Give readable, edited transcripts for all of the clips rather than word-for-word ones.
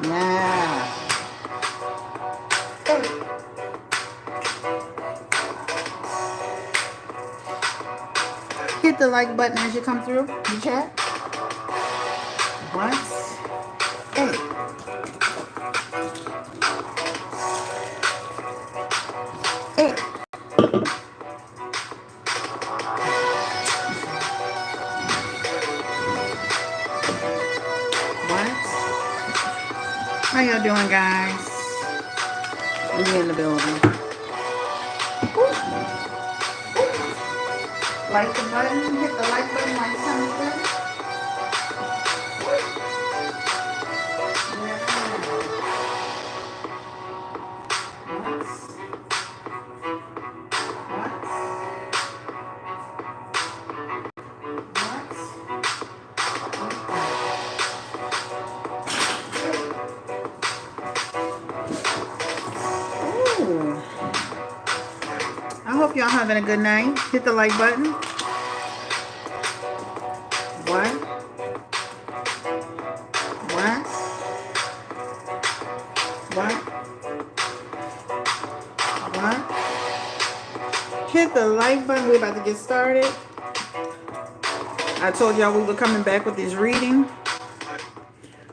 Yeah. Hit the like button as you come through the chat. Once. Hey. Hey. Once. How y'all doing, guys? We in the building. Like the button. Hit the like button while you're coming through. Once. Ooh. I hope y'all having a good night. Hit the like button. What? What? What? What? Hit the like button. We're about to get started. I told y'all we were coming back with this reading.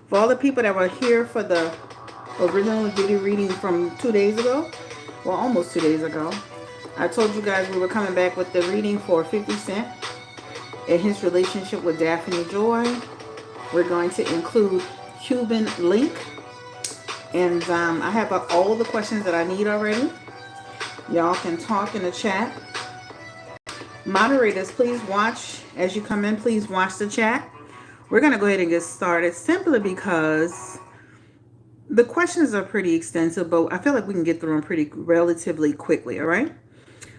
For all the people that were here for the original Diddy reading from 2 days ago, well, almost 2 days ago, I told you guys we were coming back with the reading for 50 Cent and his relationship with Daphne Joy. We're going to include Cuban link. And I have all the questions that I need already. Y'all can talk in the chat. Moderators, please watch as you come in. Please watch the chat. We're going to go ahead and get started simply because the questions are pretty extensive, but I feel like we can get through them pretty relatively quickly, all right?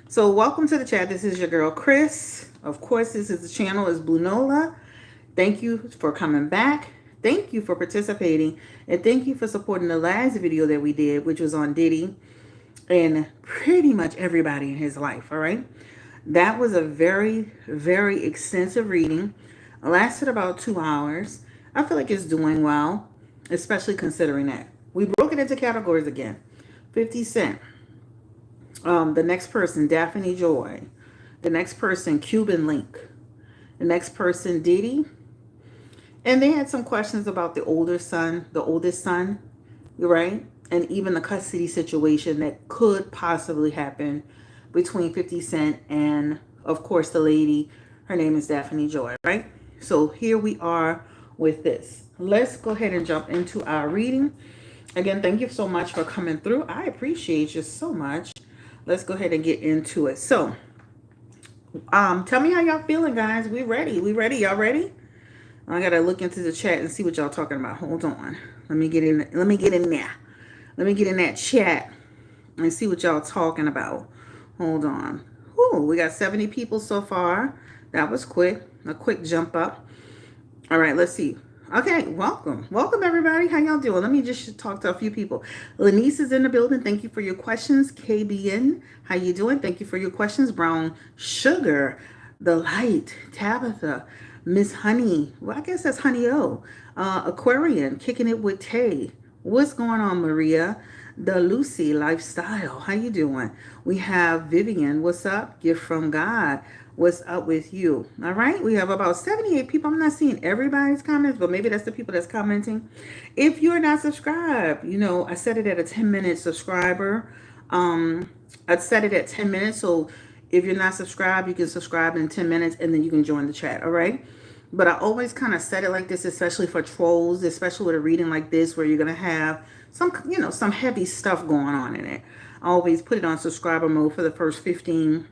So welcome to the chat. This is your girl, Chris. Of course, this is the channel is Blue Nola. Thank you for coming back. Thank you for participating. And thank you for supporting the last video that we did, which was on Diddy and pretty much everybody in his life, all right? That was a very, very extensive reading. It lasted about 2 hours. I feel like it's doing well, especially considering that. We broke it into categories again. 50 Cent. The next person, Daphne Joy. The next person, Cuban Link. The next person, Diddy. And they had some questions about the oldest son, right? And even the custody situation that could possibly happen between 50 Cent and, of course, the lady. Her name is Daphne Joy, right? So here we are with this. Let's go ahead and jump into our reading. Again, thank you so much for coming through. I appreciate you so much. Let's go ahead and get into it. So, tell me how y'all feeling, guys. We ready? We ready? Y'all ready? I gotta look into the chat and see what y'all talking about. Hold on. Let me get in. Let me get in there. Let me get in that chat and see what y'all talking about. Hold on. Ooh, we got 70 people so far. That was quick. A quick jump up. All right, let's see. Okay, welcome. Welcome, everybody. How y'all doing? Let me just talk to a few people. Lanice is in the building. Thank you for your questions. KBN, how you doing? Thank you for your questions. Brown Sugar, The Light, Tabitha, Miss Honey. Well, I guess that's Honey O. Aquarian, Kicking It with Tay. What's going on, Maria? The Lucy Lifestyle. How you doing? We have Vivian. What's up? Gift from God. What's up with you? All right. We have about 78 people. I'm not seeing everybody's comments, but maybe that's the people that's commenting. If you're not subscribed, you know, I set it at a 10-minute subscriber. I set it at 10 minutes. So if you're not subscribed, you can subscribe in 10 minutes and then you can join the chat. All right. But I always kind of set it like this, especially for trolls, especially with a reading like this, where you're going to have some, you know, some heavy stuff going on in it. I always put it on subscriber mode for the first 15,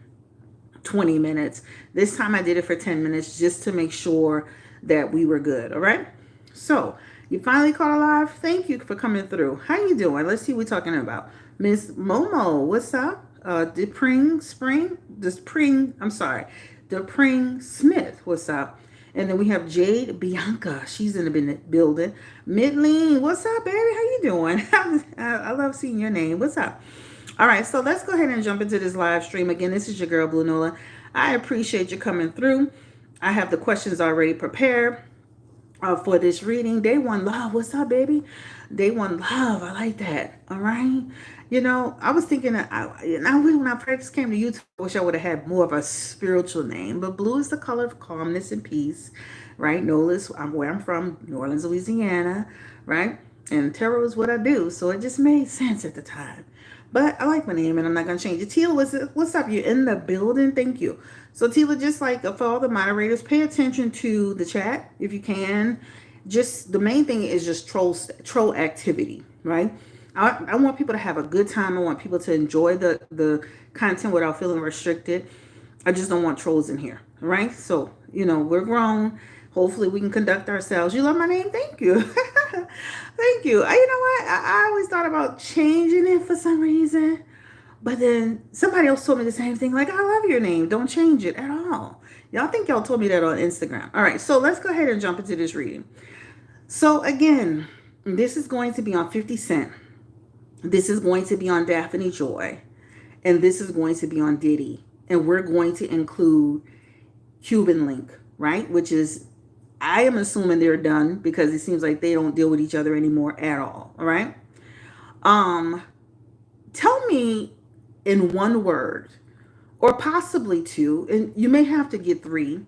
20 minutes. This time I did it for 10 minutes just to make sure that we were good. All right. So you finally caught alive. Thank you for coming through. How you doing? Let's see what we're talking about. Miss Momo, what's up? Depring Smith, what's up? And then we have Jade Bianca. She's in the building. Midleen, what's up, baby? How you doing? I love seeing your name. What's up? All right, so let's go ahead and jump into this live stream. Again, this is your girl, Blue Nola. I appreciate you coming through. I have the questions already prepared. for this reading. Day one love. What's up, baby? Day one love. I like that. All right. I was thinking that when I first came to YouTube, I wish I would have had more of a spiritual name. But blue is the color of calmness and peace, right? Nola is where I'm from, New Orleans, Louisiana, right? And tarot is what I do. So it just made sense at the time. But I like my name and I'm not going to change it. Tila, what's up? You're in the building. Thank you. So, Tila, just like for all the moderators, pay attention to the chat if you can. Just the main thing is just troll activity, right? I want people to have a good time. I want people to enjoy the content without feeling restricted. I just don't want trolls in here, right? So, we're grown. Hopefully, we can conduct ourselves. You love my name? Thank you. Thank you. You know what? I always thought about changing it for some reason. But then somebody else told me the same thing. Like, I love your name. Don't change it at all. Y'all think y'all told me that on Instagram. All right. So let's go ahead and jump into this reading. So again, this is going to be on 50 Cent. This is going to be on Daphne Joy. And this is going to be on Diddy. And we're going to include Cuban link, right? Which is, I am assuming they're done because it seems like they don't deal with each other anymore at all. All right. Tell me in one word, or possibly two, and you may have to get three.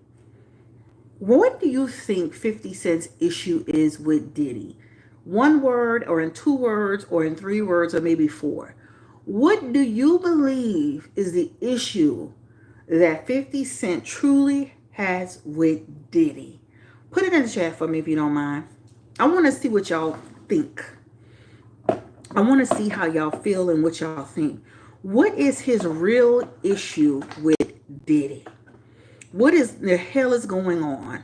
What do you think 50 Cent's issue is with Diddy? One word, or in 2 words, or in 3 words, or maybe 4. What do you believe is the issue that 50 Cent truly has with Diddy? Put it in the chat for me if you don't mind. I want to see what y'all think. I want to see how y'all feel and what y'all think. What is his real issue with Diddy? What is the hell is going on?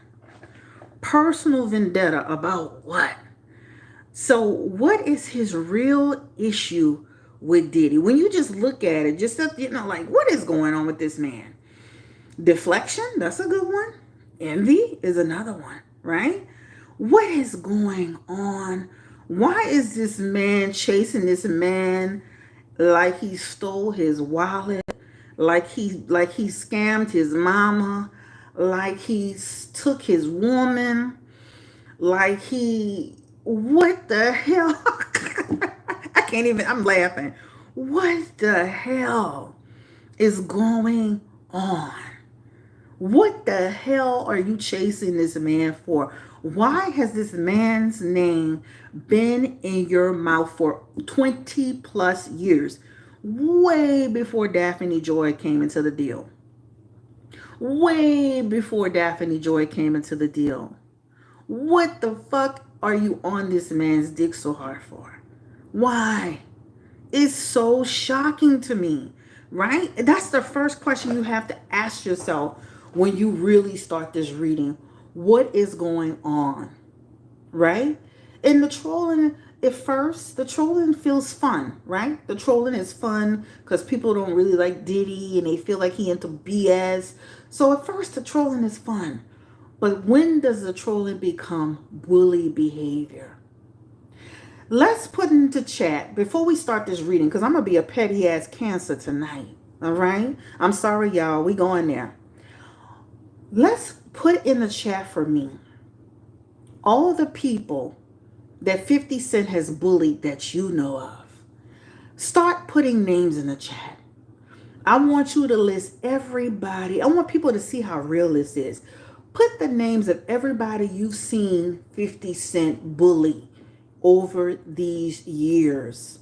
Personal vendetta about what? So what is his real issue with Diddy? When you just look at it, just like, what is going on with this man? Deflection, that's a good one. Envy is another one, right? What is going on? Why is this man chasing this man like he stole his wallet, like he scammed his mama, like he took his woman, like what the hell? I can't even, I'm laughing. What the hell is going on? What the hell are you chasing this man for? Why has this man's name been in your mouth for 20 plus years? Way before Daphne Joy came into the deal. Way before Daphne Joy came into the deal. What the fuck are you on this man's dick so hard for? Why? It's so shocking to me, right? That's the first question you have to ask yourself when you really start this reading. What is going on, right? And the trolling, at first, the trolling feels fun, right? The trolling is fun because people don't really like Diddy and they feel like he into BS. So at first, the trolling is fun. But when does the trolling become bully behavior? Let's put into chat before we start this reading, because I'm going to be a petty ass Cancer tonight. All right? I'm sorry, y'all. We going there. Let's put in the chat for me all the people that 50 Cent has bullied that you know of. Start putting names in the chat. I want you to list everybody. I want people to see how real this is. Put the names of everybody you've seen 50 Cent bully over these years.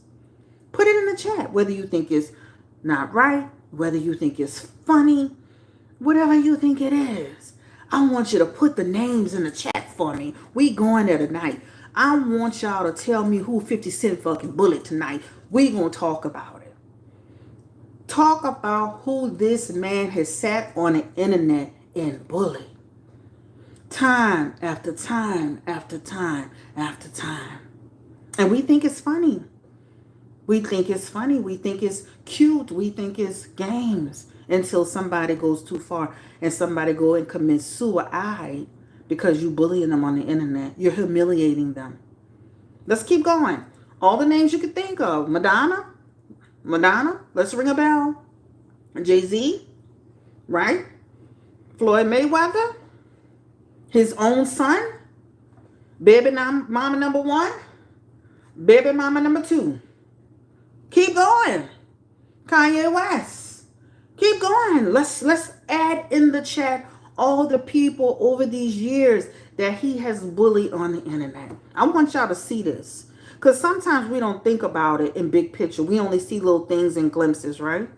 Put it in the chat, whether you think it's not right, whether you think it's funny, whatever you think it is. I want you to put the names in the chat for me. We going there tonight. I want y'all to tell me who 50 Cent fucking bullied tonight. We gonna talk about it. Talk about who this man has sat on the internet and bullied. Time after time after time after time. And we think it's funny. We think it's funny. We think it's cute. We think it's games. Until somebody goes too far and somebody go and commit suicide because you bullying them on the internet. You're humiliating them. Let's keep going. All the names you could think of. Madonna. Let's ring a bell. Jay-Z. Right? Floyd Mayweather. His own son. Baby mama number one, baby mama number two. Keep going. Kanye West. Keep going. Let's add in the chat all the people over these years that he has bullied on the internet. I want y'all to see this. Because sometimes we don't think about it in big picture. We only see little things in glimpses, right?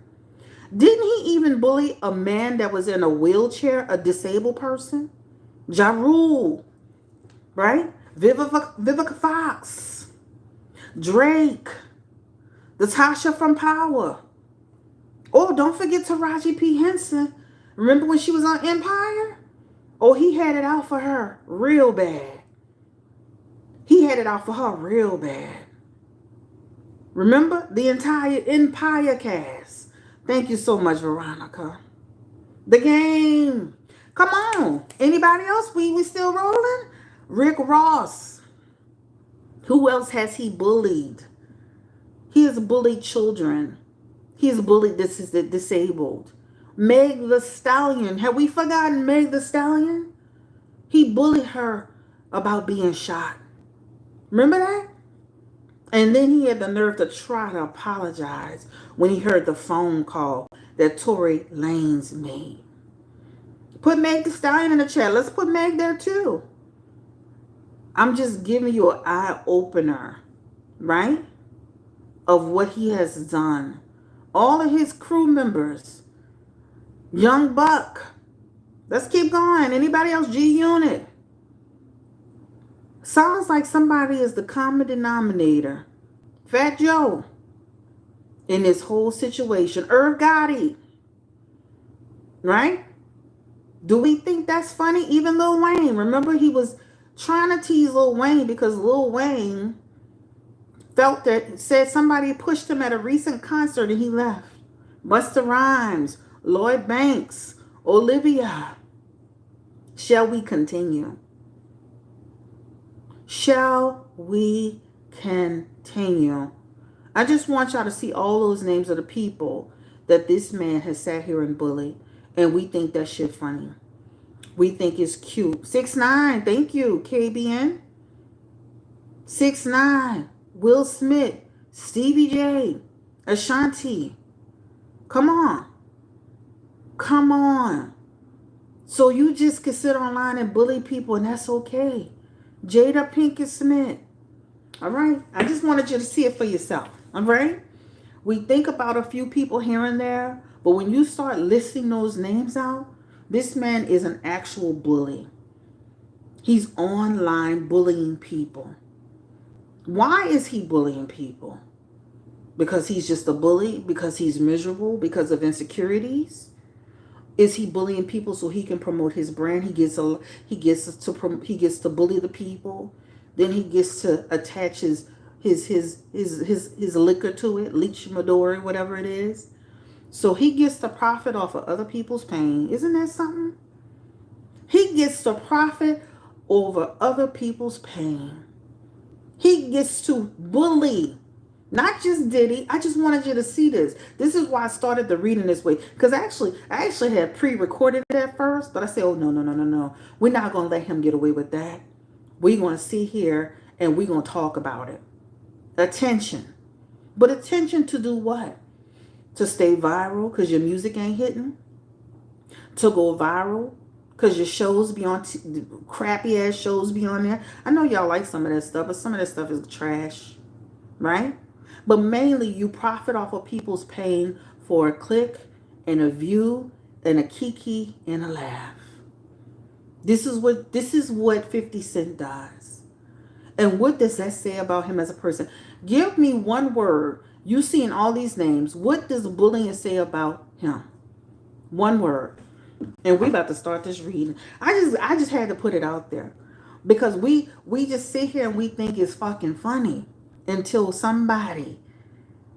Didn't he even bully a man that was in a wheelchair, a disabled person? Ja Rule, right? Vivica Fox, Drake, Natasha from Power. Oh, don't forget Taraji P. Henson. Remember when she was on Empire? Oh, he had it out for her real bad. He had it out for her real bad. Remember the entire Empire cast. Thank you so much, Veronica. The Game. Come on. Anybody else? We still rolling? Rick Ross. Who else has he bullied? He has bullied children. He has bullied the disabled. Meg the Stallion. Have we forgotten Meg the Stallion? He bullied her about being shot. Remember that? And then he had the nerve to try to apologize when he heard the phone call that Tory Lanez made. Put Meg the Stallion in the chat. Let's put Meg there too. I'm just giving you an eye opener, right? Of what he has done. All of his crew members. Young Buck. Let's keep going. Anybody else? G Unit. Sounds like somebody is the common denominator. Fat Joe. In this whole situation. Irv Gotti. Right? Do we think that's funny? Even Lil Wayne. Remember he was trying to tease Lil Wayne because Lil Wayne felt that, said somebody pushed him at a recent concert and he left. Busta Rhymes, Lloyd Banks, Olivia. Shall we continue? Shall we continue? I just want y'all to see all those names of the people that this man has sat here and bullied. And we think that shit funny. We think it's cute. 6ix9ine, thank you, KBN. 6ix9ine, Will Smith, Stevie J, Ashanti. Come on. Come on. So you just can sit online and bully people and that's okay. Jada Pinkett Smith. All right. I just wanted you to see it for yourself. All right. We think about a few people here and there, but when you start listing those names out, this man is an actual bully. He's online bullying people. Why is he bullying people? Because he's just a bully? Because he's miserable? Because of insecurities? Is he bullying people so he can promote his brand? He gets to bully the people. Then he gets to attach his liquor to it, leech Midori, whatever it is. So he gets to profit off of other people's pain. Isn't that something? He gets to profit over other people's pain. He gets to bully. Not just Diddy. I just wanted you to see this. This is why I started the reading this way. Because I actually had pre-recorded it at first. But I said, oh, no. We're not going to let him get away with that. We're going to sit here and we're going to talk about it. Attention. But attention to do what? To stay viral because your music ain't hitting? To go viral because your shows be on, crappy ass shows be on there? I know y'all like some of that stuff, but some of that stuff is trash. Right? But mainly you profit off of people's pain for a click and a view and a kiki and a laugh. This is what 50 Cent does. And what does that say about him as a person? Give me one word. You seeing all these names. What does bullying say about him? One word. And we about to start this reading. I just had to put it out there. Because we just sit here and we think it's fucking funny. Until somebody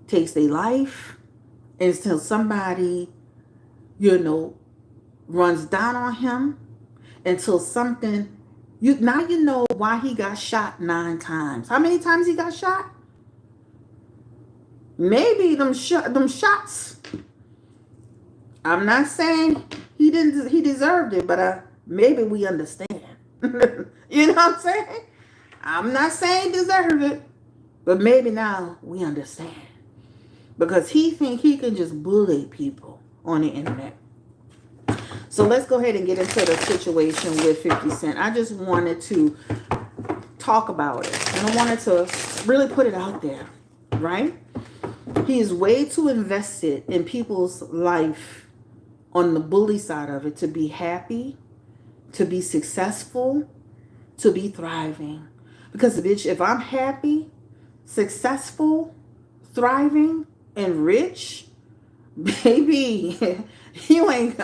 takes their life, until somebody, runs down on him, until something, you know why he got shot 9 times. How many times he got shot? Maybe them shots. I'm not saying he deserved it, but maybe we understand. You know what I'm saying? I'm not saying deserve it, but maybe now we understand. Because he think he can just bully people on the internet. So let's go ahead and get into the situation with 50 Cent. I just wanted to talk about it. And I wanted to really put it out there, right? He is way too invested in people's life on the bully side of it to be happy, to be successful, to be thriving. Because, bitch, if I'm happy, successful, thriving, and rich, baby, you ain't,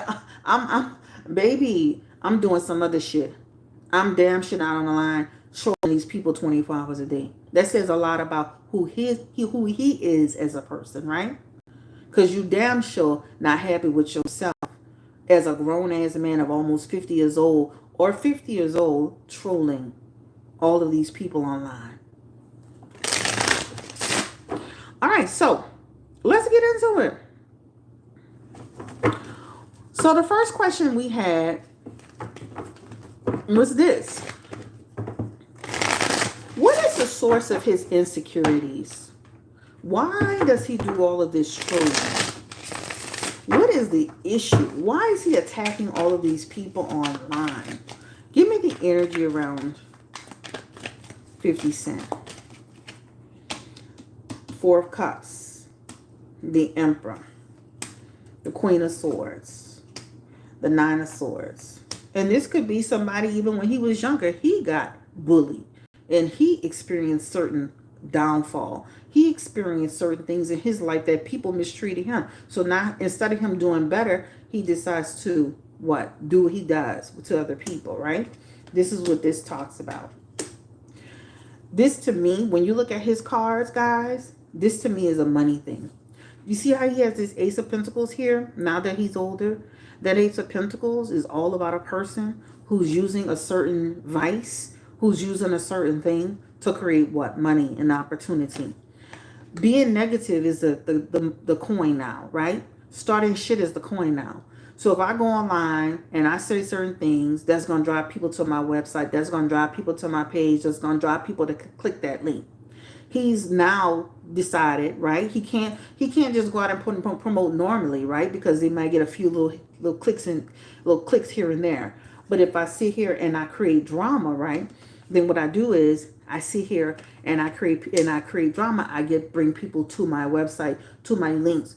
baby, I'm doing some other shit. I'm damn shit out on the line showing these people 24 hours a day. That says a lot about who he is as a person, right? Because you damn sure not happy with yourself as a grown-ass man of almost 50 years old or 50 years old trolling all of these people online. All right, so let's get into it. So the first question we had was this. What is the source of his insecurities? Why does he do all of this trolling? What is the issue? Why is he attacking all of these people online? Give me the energy around 50 Cent. Four of Cups. The Emperor. The Queen of Swords. The Nine of Swords. And this could be somebody even when he was younger, he got bullied. And he experienced certain downfall. He experienced certain things in his life that people mistreated him. So now instead of him doing better, he decides to what? Do what he does to other people, right? This is what this talks about. This to me, when you look at his cards, guys, this to me is a money thing. You see how he has this Ace of Pentacles here now that he's older? That Ace of Pentacles is all about a person who's using a certain vice, who's using a certain thing to create what? Money and opportunity. Being negative is the coin now, right? Starting shit is the coin now. So if I go online and I say certain things, that's going to drive people to my website. That's going to drive people to my page. That's going to drive people to click that link. He's now decided, right? He can't just go out and promote normally, right? Because they might get a few little clicks here and there. But if I sit here and I create drama, right? Then what I do is I sit here and I create drama. Bring people to my website, to my links.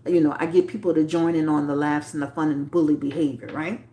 You know, I get people to join in on the laughs and the fun and bully behavior, right?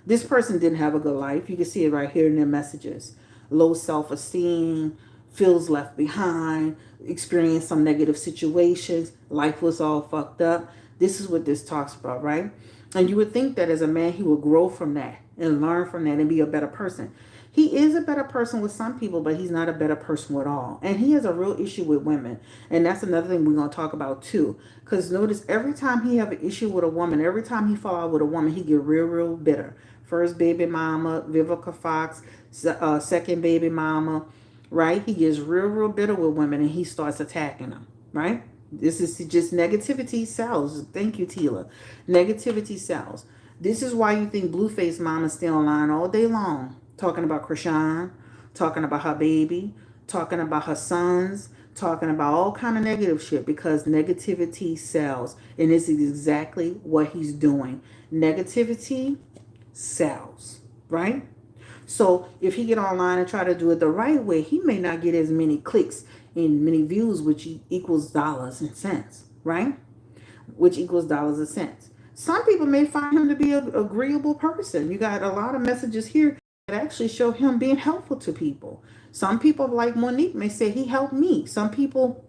This person didn't have a good life. You can see it right here in their messages. Low self-esteem, feels left behind, experienced some negative situations. Life was all fucked up. This is what this talks about, right? And you would think that as a man, he would grow from that and learn from that and be a better person. He is a better person with some people, but he's not a better person with all. And he has a real issue with women. And that's another thing we're going to talk about too. Because notice every time he have an issue with a woman, every time he fall out with a woman, he get real, real bitter. First baby mama, Vivica Fox, second baby mama, right? He gets real, real bitter with women and he starts attacking them, right? This is just negativity sells. Thank you, Tila. Negativity sells. This is why you think Blueface Mama stay online all day long. Talking about Krishan, talking about her baby, talking about her sons, talking about all kind of negative shit because negativity sells. And this is exactly what he's doing. Negativity sells, right? So if he get online and try to do it the right way, he may not get as many clicks and many views, which equals dollars and cents, right? Which equals dollars and cents. Some people may find him to be an agreeable person. You got a lot of messages here that actually show him being helpful to people. Some people like Monique may say he helped me. Some people,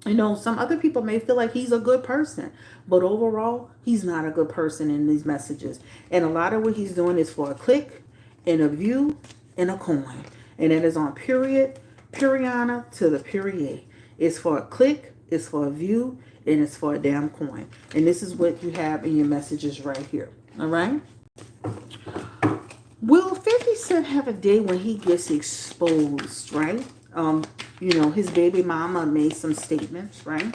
some other people may feel like he's a good person. But overall, he's not a good person in these messages. And a lot of what he's doing is for a click and a view and a coin. And it is on period, Puriana to the period. It's for a click, it's for a view, and it's for a damn coin. And this is what you have in your messages right here. All right? Will 50 Cent have a day when he gets exposed, right? His baby mama made some statements, right?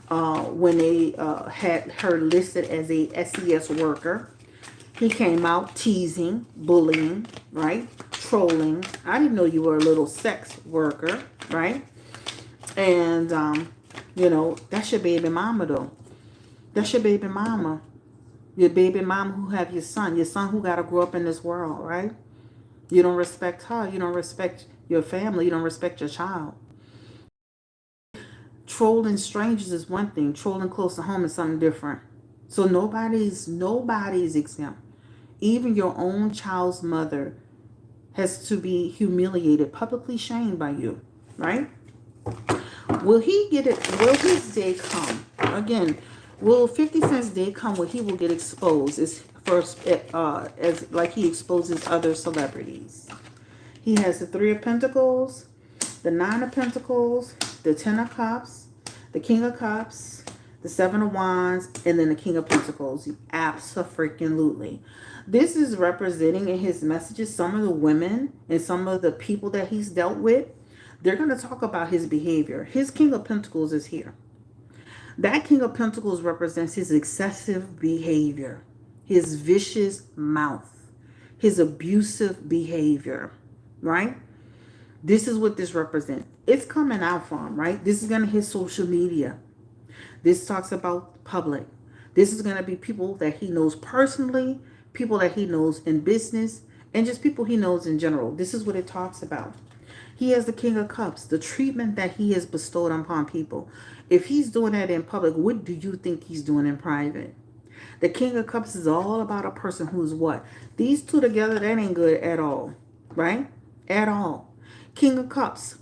When they had her listed as a SES worker. He came out teasing, bullying, right? trolling. I didn't know you were a little sex worker, right? And, you know, that's your baby mama, though. That's your baby mama. Your baby mama who have your son who got to grow up in this world, right? You don't respect her. You don't respect your family. You don't respect your child. Trolling strangers is one thing. Trolling close to home is something different. So nobody's exempt. Even your own child's mother has to be humiliated, publicly shamed by you, right? Will he get it? Will his day come? Again, will 50 Cent's day come where he will get exposed as first, as like he exposes other celebrities? He has the Three of Pentacles, the Nine of Pentacles, the Ten of Cups, the King of Cups, the Seven of Wands, and then the King of Pentacles. Abso-freaking-lutely. This is representing in his messages some of the women and some of the people that he's dealt with. They're going to talk about his behavior. His King of Pentacles is here. That King of Pentacles represents his excessive behavior, his vicious mouth, his abusive behavior, right? This is what this represents. It's coming out from, right? This is going to hit social media. This talks about public. This is going to be people that he knows personally, people that he knows in business, and just people he knows in general. This is what it talks about. He has the King of Cups, the treatment that he has bestowed upon people. If he's doing that in public, what do you think he's doing in private? The King of Cups is all about a person who's what? These two together, that ain't good at all, right? At all. King of Cups,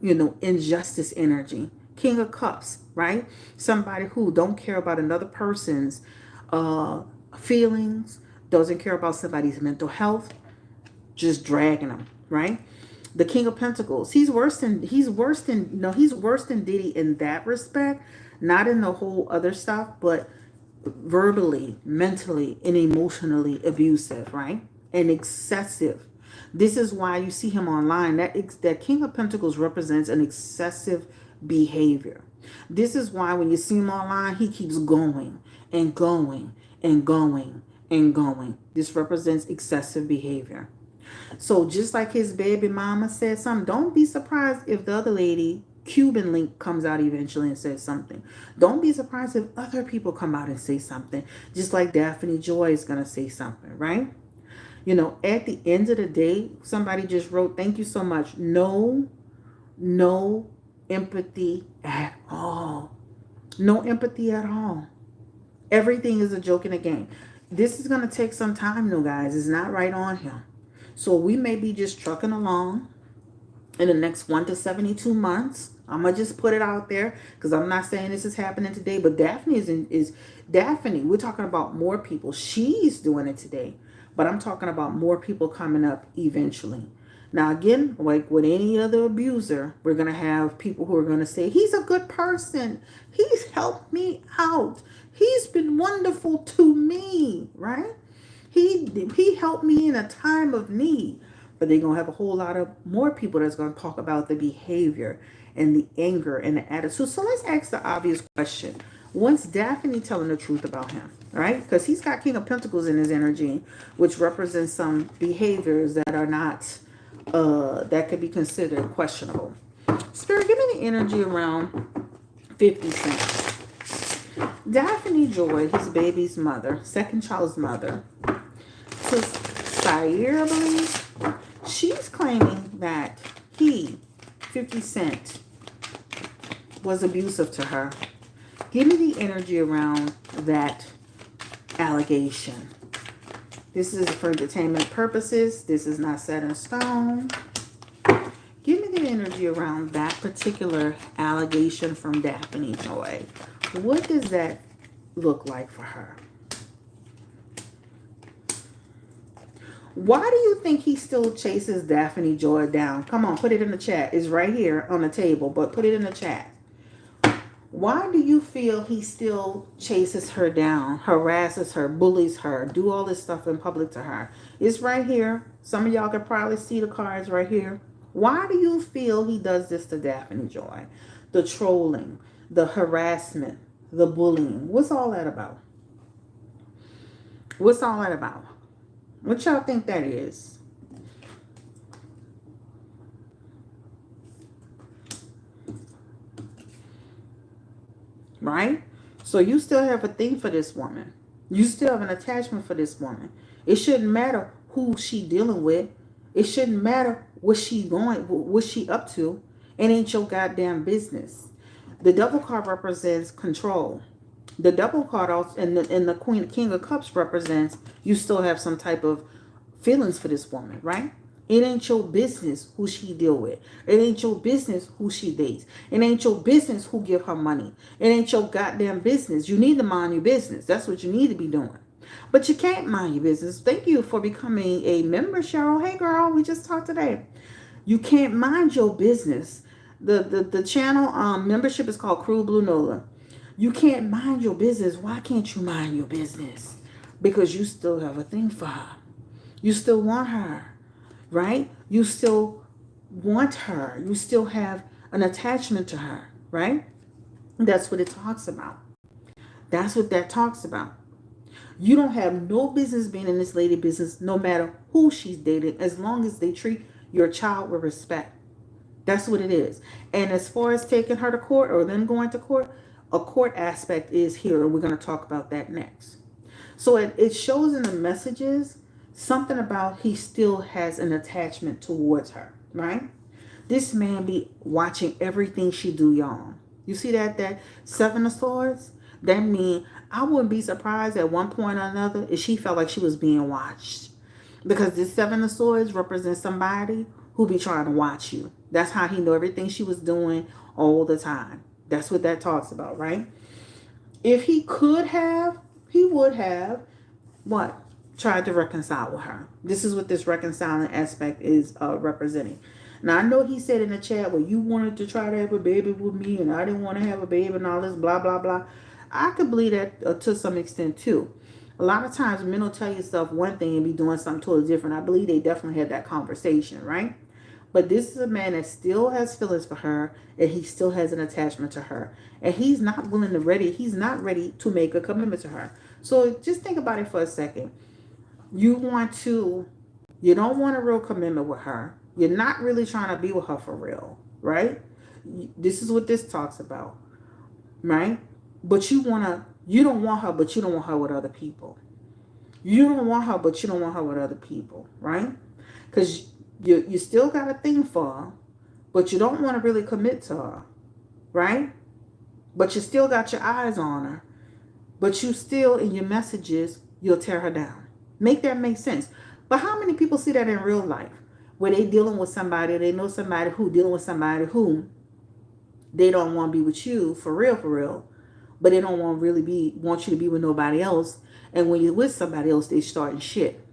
you know, injustice energy. King of Cups, right? Somebody who don't care about another person's feelings, doesn't care about somebody's mental health, just dragging them, right? The King of Pentacles, he's worse than Diddy in that respect, not in the whole other stuff, but verbally, mentally, and emotionally abusive, right? And excessive. This is why you see him online. That King of Pentacles represents an excessive behavior. This is why when you see him online, he keeps going and going and going and going. This represents excessive behavior. So just like his baby mama said something, don't be surprised if the other lady, Cuban link, comes out eventually and says something. Don't be surprised if other people come out and say something. Just like Daphne Joy is going to say something, right? You know, at the end of the day, somebody just wrote, thank you so much. No empathy at all. No empathy at all. Everything is a joke and a game. This is going to take some time though, guys. It's not right on him. So we may be just trucking along in the next 1 to 72 months. I'm going to just put it out there because I'm not saying this is happening today. But Daphne is Daphne. We're talking about more people. She's doing it today. But I'm talking about more people coming up eventually. Now, again, like with any other abuser, we're going to have people who are going to say, he's a good person. He's helped me out. He's been wonderful to me, right? He helped me in a time of need. But they're going to have a whole lot of more people that's going to talk about the behavior and the anger and the attitude. So let's ask the obvious question. What's Daphne telling the truth about him, right? Because he's got King of Pentacles in his energy, which represents some behaviors that are not, that could be considered questionable. Spirit, give me the energy around 50 Cent. Daphne Joy, his baby's mother, second child's mother, Sire, I believe, she's claiming that he, 50 Cent, was abusive to her. Give me the energy around that allegation. This is for entertainment purposes. This is not set in stone. Give me the energy around that particular allegation from Daphne Joy. What does that look like for her? Why do you think he still chases Daphne Joy down? Come on, put it in the chat. It's right here on the table, but put it in the chat. Why do you feel he still chases her down, harasses her, bullies her, do all this stuff in public to her? It's right here. Some of y'all can probably see the cards right here. Why do you feel he does this to Daphne Joy? The trolling, the harassment, the bullying. What's all that about? What's all that about? What y'all think that is? right? So you still have a thing for this woman. You still have an attachment for this woman. It shouldn't matter who she dealing with. It shouldn't matter what she up to. It ain't your goddamn business. The devil card represents control. The double card also, and the Queen King of Cups represents you still have some type of feelings for this woman, right? It ain't your business who she deal with. It ain't your business who she dates. It ain't your business who give her money. It ain't your goddamn business. You need to mind your business. That's what you need to be doing. But you can't mind your business. Thank you for becoming a member, Cheryl. Hey girl, we just talked today. You can't mind your business. The channel membership is called Crew Blue Nola. You can't mind your business. Why can't you mind your business? Because you still have a thing for her. You still want her, right? You still want her. You still have an attachment to her, right? That's what it talks about. That's what that talks about. You don't have no business being in this lady business, no matter who she's dating, as long as they treat your child with respect. That's what it is. And as far as taking her to court or them going to court, a court aspect is here, and we're going to talk about that next. So it shows in the messages something about he still has an attachment towards her, right? This man be watching everything she do, y'all. You see that Seven of Swords? That mean I wouldn't be surprised at one point or another if she felt like she was being watched. Because this Seven of Swords represents somebody who be trying to watch you. That's how he know everything she was doing all the time. That's what that talks about, right? If he could have, he would have what? Tried to reconcile with her. This is what this reconciling aspect is representing. Now, I know he said in the chat, well, you wanted to try to have a baby with me and I didn't want to have a baby and all this blah, blah, blah. I could believe that to some extent too. A lot of times men will tell yourself one thing and be doing something totally different. I believe they definitely had that conversation, right? But this is a man that still has feelings for her and he still has an attachment to her. And he's not he's not ready to make a commitment to her. So just think about it for a second. You don't want a real commitment with her. You're not really trying to be with her for real, right? This is what this talks about, right? But you don't want her, but you don't want her with other people. You don't want her, but you don't want her with other people, right? Because you still got a thing for her, but you don't want to really commit to her, right? But you still got your eyes on her, but you still, in your messages, you'll tear her down. Make that make sense. But how many people see that in real life? Where they dealing with somebody, they know somebody who dealing with somebody who they don't want to be with you for real, but they don't want you to be with nobody else. And when you're with somebody else, they starting shit.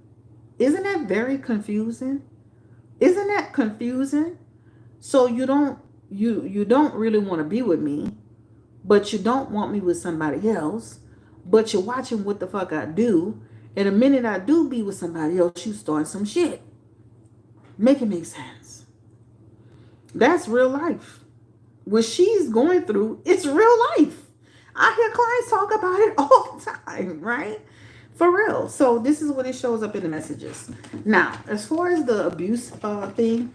Isn't that very confusing? Isn't that confusing? So you don't really want to be with me, but you don't want me with somebody else, but you're watching what the fuck I do. And the minute I do be with somebody else, you start some shit. Make it make sense. That's real life. What she's going through, it's real life. I hear clients talk about it all the time, right? For real. So this is what it shows up in the messages. Now, as far as the abuse thing,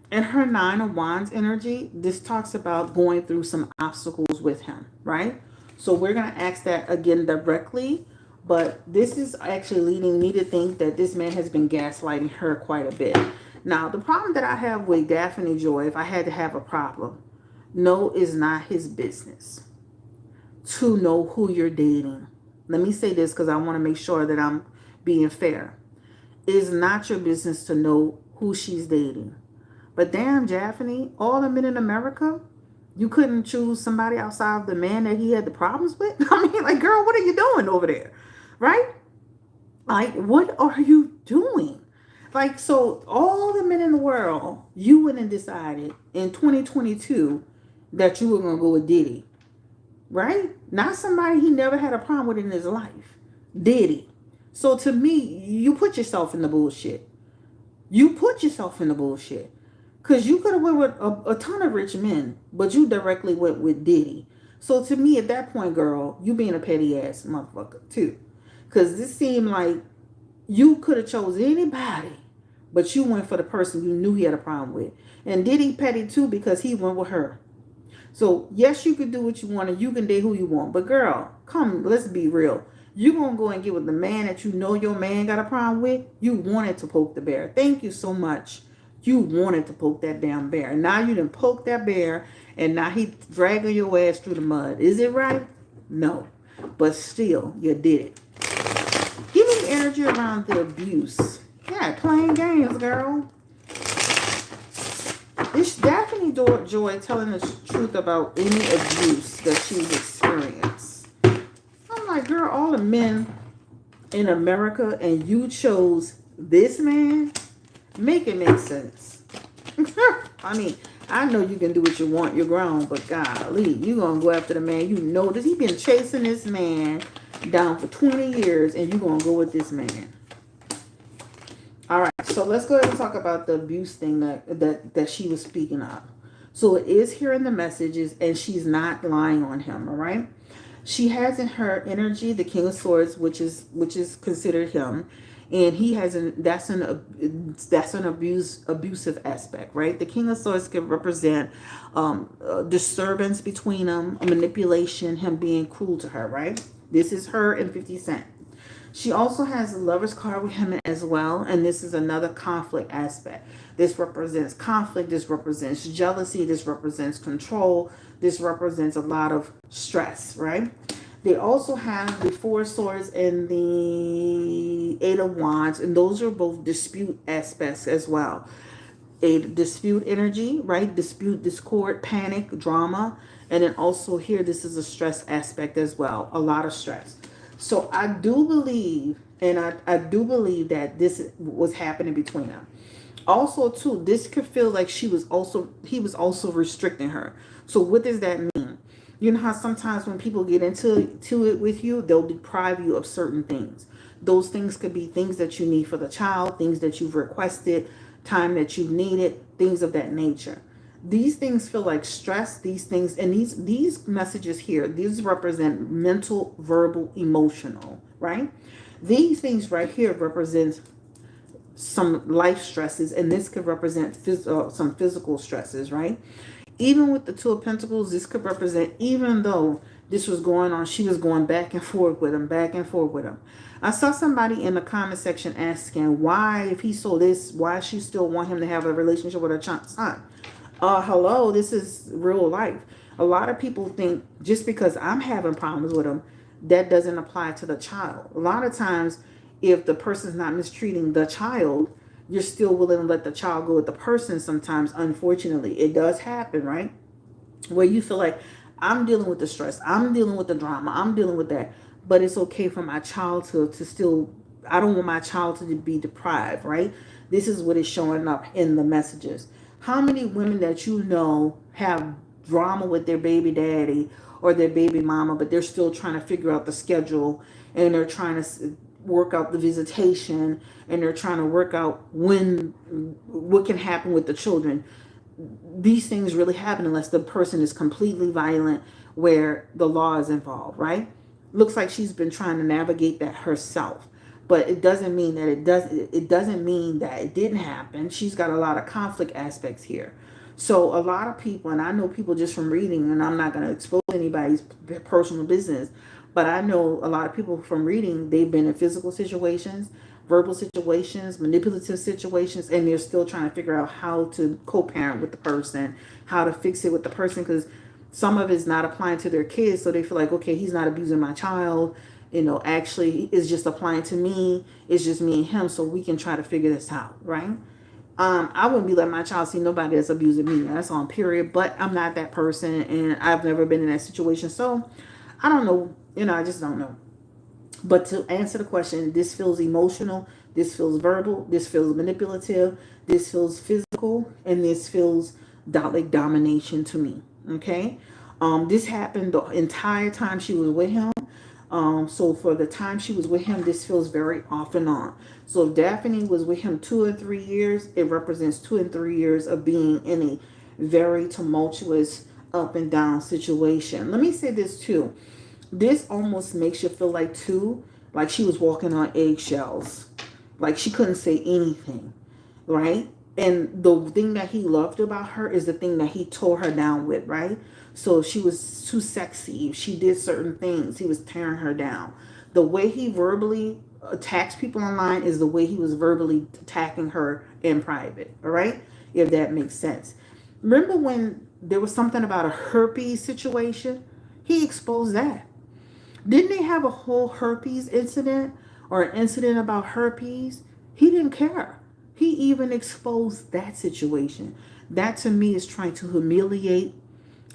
and her Nine of Wands energy, this talks about going through some obstacles with him, right? So we're going to ask that again directly. But this is actually leading me to think that this man has been gaslighting her quite a bit. Now, the problem that I have with Daphne Joy, if I had to have a problem, no, is not his business to know who you're dating. Let me say this because I want to make sure that I'm being fair. It is not your business to know who she's dating. But damn, Daphne, all the men in America, you couldn't choose somebody outside of the man that he had the problems with? I mean, like, girl, what are you doing over there? Right? Like, what are you doing? Like, so all the men in the world, you went and decided in 2022 that you were going to go with Diddy. Right? Not somebody he never had a problem with in his life. Diddy. So to me, you put yourself in the bullshit. You put yourself in the bullshit. Because you could have went with a ton of rich men, but you directly went with Diddy. So to me, at that point, girl, you being a petty ass motherfucker too. Because this seemed like you could have chose anybody, but you went for the person you knew he had a problem with. And Diddy petty too because he went with her. So yes, you can do what you want and you can date who you want. But girl, come, let's be real. You gonna go and get with the man that you know your man got a problem with? You wanted to poke the bear. Thank you so much. You wanted to poke that damn bear. Now you done poke that bear and now he dragging your ass through the mud. Is it right? No. But still, you did it. Give me the energy around the abuse. Yeah, playing games, girl. Is Daphne Joy telling the truth about any abuse that she's experienced? I'm like, girl, all the men in America and you chose this man? Make it make sense. I mean, I know you can do what you want. You're grown, but golly, you gonna go after the man. You know this. He been chasing this man down for 20 years, and you gonna go with this man. All right, so let's go ahead and talk about the abuse thing that she was speaking of. So it is here in the messages, and she's not lying on him. All right, she has in her energy the King of Swords, which is considered him, and he has that's an abusive aspect, right? The King of Swords can represent a disturbance between them, a manipulation, him being cruel to her, right? This is her and 50 Cent. She also has a lover's card with him as well, and this is another conflict aspect. This represents conflict, this represents jealousy, this represents control, this represents a lot of stress, right? They also have the Four Swords and the Eight of Wands, and those are both dispute aspects as well. A dispute energy, right? Dispute, discord, panic, drama, and then also here, this is a stress aspect as well, a lot of stress. So I do believe, and I do believe that this was happening between them. Also, too, this could feel like he was also restricting her. So what does that mean? You know how sometimes when people get into it with you, they'll deprive you of certain things. Those things could be things that you need for the child, things that you've requested, time that you've needed, things of that nature. These things feel like stress, these things, and these messages here, these represent mental, verbal, emotional, right? These things right here represent some life stresses, and this could represent some physical stresses, right? Even with the Two of Pentacles, this could represent, even though this was going on, she was going back and forth with him, back and forth with him. I saw somebody in the comment section asking why, if he saw this, why she still want him to have a relationship with her son. Hello, this is real life. A lot of people think just because I'm having problems with them, that doesn't apply to the child. A lot of times, if the person's not mistreating the child, you're still willing to let the child go with the person sometimes. Unfortunately, it does happen, right? Where you feel like, I'm dealing with the stress, I'm dealing with the drama, I'm dealing with that. But it's okay for my child to still, I don't want my child to be deprived, right? This is what is showing up in the messages. How many women that you know have drama with their baby daddy or their baby mama, but they're still trying to figure out the schedule, and they're trying to work out the visitation, and they're trying to work out what can happen with the children. These things really happen unless the person is completely violent, where the law is involved, right? Looks like she's been trying to navigate that herself, but it doesn't mean that it doesn't mean that it didn't happen. She's got a lot of conflict aspects here. So a lot of people, and I know people just from reading, and I'm not going to expose anybody's personal business, but I know a lot of people from reading, they've been in physical situations, verbal situations, manipulative situations, and they're still trying to figure out how to co-parent with the person, how to fix it with the person, because some of it's not applying to their kids, so they feel like, okay, he's not abusing my child, actually it's just applying to me, it's just me and him, so we can try to figure this out, right? I wouldn't be letting my child see nobody that's abusing me. That's on period. But I'm not that person, and I've never been in that situation. So I don't know. I just don't know. But to answer the question, this feels emotional. This feels verbal. This feels manipulative. This feels physical. And this feels like domination to me. Okay? This happened the entire time she was with him. So for the time she was with him, this feels very off and on. So if Daphne was with him 2 or 3 years, it represents 2 and 3 years of being in a very tumultuous up and down situation. Let me say this too. This almost makes you feel like too, like she was walking on eggshells. Like she couldn't say anything, right? And the thing that he loved about her is the thing that he tore her down with, right? So if she was too sexy, if she did certain things, he was tearing her down. The way he verbally attacks people online is the way he was verbally attacking her in private. All right? If that makes sense. Remember when there was something about a herpes situation? He exposed that. Didn't they have a whole herpes incident or an incident about herpes? He didn't care. He even exposed that situation. That to me is trying to humiliate,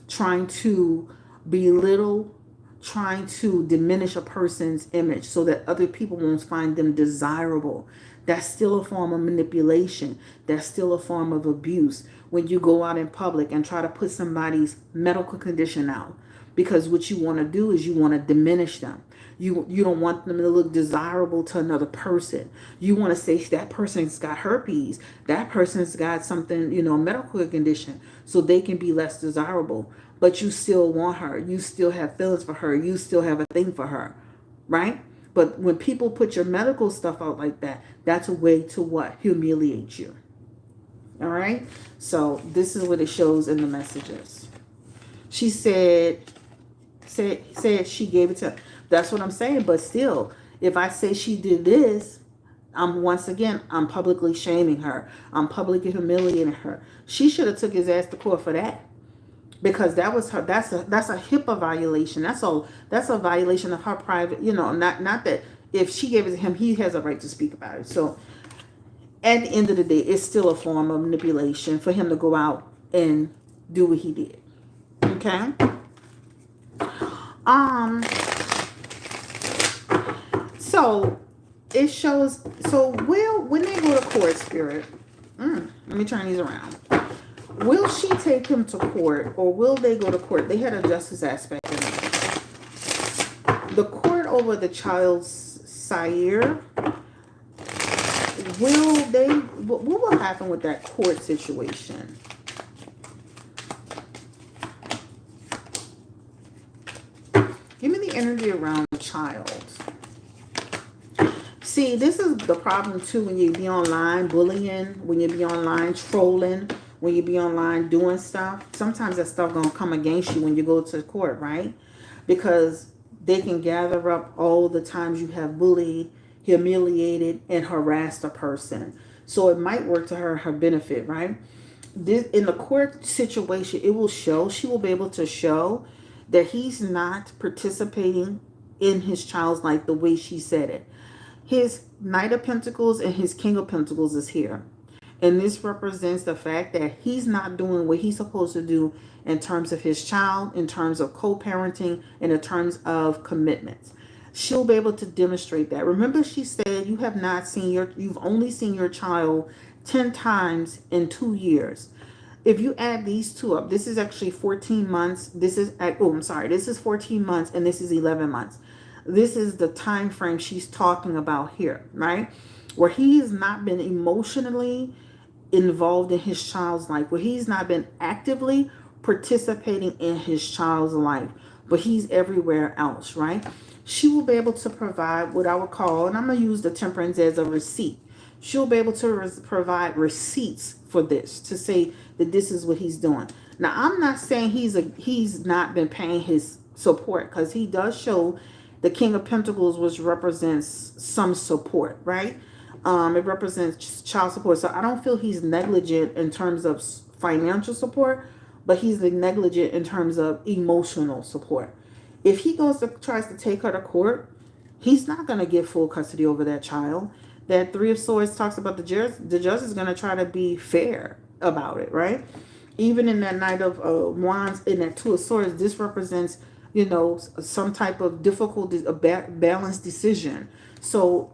trying to belittle, trying to diminish a person's image so that other people won't find them desirable. That's still a form of manipulation. That's still a form of abuse when you go out in public and try to put somebody's medical condition out. Because what you want to do is you want to diminish them. You don't want them to look desirable to another person. You want to say that person's got herpes, that person's got something, a medical condition, so they can be less desirable. But you still want her. You still have feelings for her. You still have a thing for her, right? But when people put your medical stuff out like that, that's a way to what? Humiliate you. All right? So this is what it shows in the messages. She said she gave it to him. That's what I'm saying. But still, if I say she did this, I'm publicly shaming her. I'm publicly humiliating her. She should have took his ass to court for that. Because that was her. That's a HIPAA violation. That's a violation of her private. Not that if she gave it to him, he has a right to speak about it. So at the end of the day, it's still a form of manipulation for him to go out and do what he did. Okay. So it shows. So when they go to court, spirit. Let me turn these around. Will she take him to court, or will they go to court? They had a justice aspect in it. The court over the child's sire. What will happen with that court situation? Give me the energy around the child. See, this is the problem too when you be online bullying, when you be online trolling, when you be online doing stuff. Sometimes that stuff gonna come against you when you go to court, right? Because they can gather up all the times you have bullied, humiliated, and harassed a person. So it might work to her benefit, right? This, in the court situation, it will show, she will be able to show that he's not participating in his child's life the way she said it. His Knight of Pentacles and his King of Pentacles is here. And this represents the fact that he's not doing what he's supposed to do in terms of his child, in terms of co-parenting, and in terms of commitments. She'll be able to demonstrate that. Remember, she said you've only seen your child 10 times in 2 years. If you add these two up, this is actually 14 months. This is 14 months, and this is 11 months. This is the time frame she's talking about here, right? Where he's not been emotionally involved in his child's life, where he's not been actively participating in his child's life, but he's everywhere else, right? She will be able to provide what I would call, and I'm going to use the Temperance as a receipt. She'll be able to provide receipts for this, to say that this is what he's doing. Now, I'm not saying he's not been paying his support, because he does show the King of Pentacles, which represents some support, right? It represents child support. So I don't feel he's negligent in terms of financial support, but he's negligent in terms of emotional support. If he tries to take her to court, he's not going to get full custody over that child. That Three of Swords talks about the judge is going to try to be fair about it, right? Even in that Knight of Wands, in that Two of Swords, this represents, some type of difficult, balanced decision. So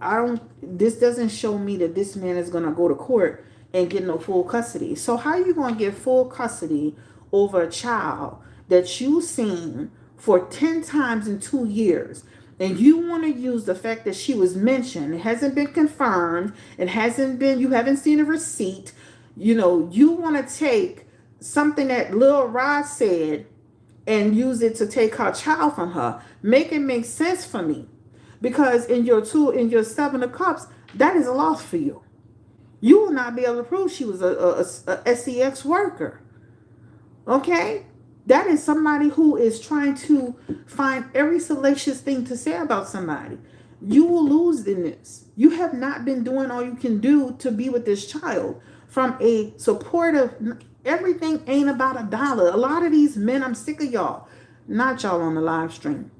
this doesn't show me that this man is going to go to court and get no full custody. So how are you going to get full custody over a child that you've seen for 10 times in 2 years? And you want to use the fact that she was mentioned, it hasn't been confirmed, you haven't seen a receipt. You want to take something that Lil Rod said and use it to take her child from her. Make it make sense for me. Because in your Seven of Cups, that is a loss for you. You will not be able to prove she was a SEX worker. Okay? That is somebody who is trying to find every salacious thing to say about somebody. You will lose in this. You have not been doing all you can do to be with this child. From a supportive, everything ain't about a dollar. A lot of these men, I'm sick of y'all. Not y'all on the live stream.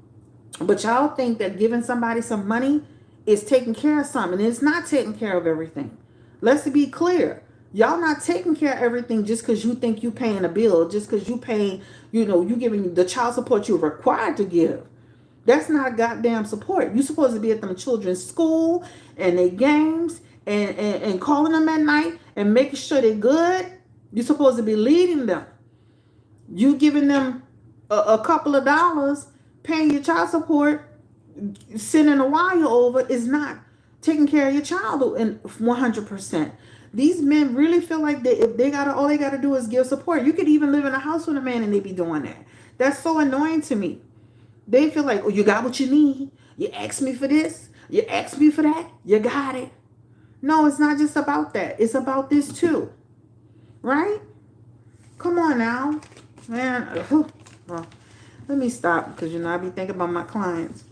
But y'all think that giving somebody some money is taking care of something. It's not taking care of everything. Let's be clear. Y'all not taking care of everything just because you think you paying a bill, just because you paying, you giving the child support you're required to give. That's not goddamn support. You supposed to be at them children's school and their games and calling them at night and making sure they're good. You're supposed to be leading them. You giving them a couple of dollars, paying your child support, sending a wire over is not taking care of your child in 100%. These men really feel like if they got all they got to do is give support. You could even live in a house with a man and they be doing that. That's so annoying to me. They feel like, oh, you got what you need. You asked me for this. You asked me for that. You got it. No, it's not just about that. It's about this too. Right? Come on now. Man. Well, let me stop because, I be thinking about my clients.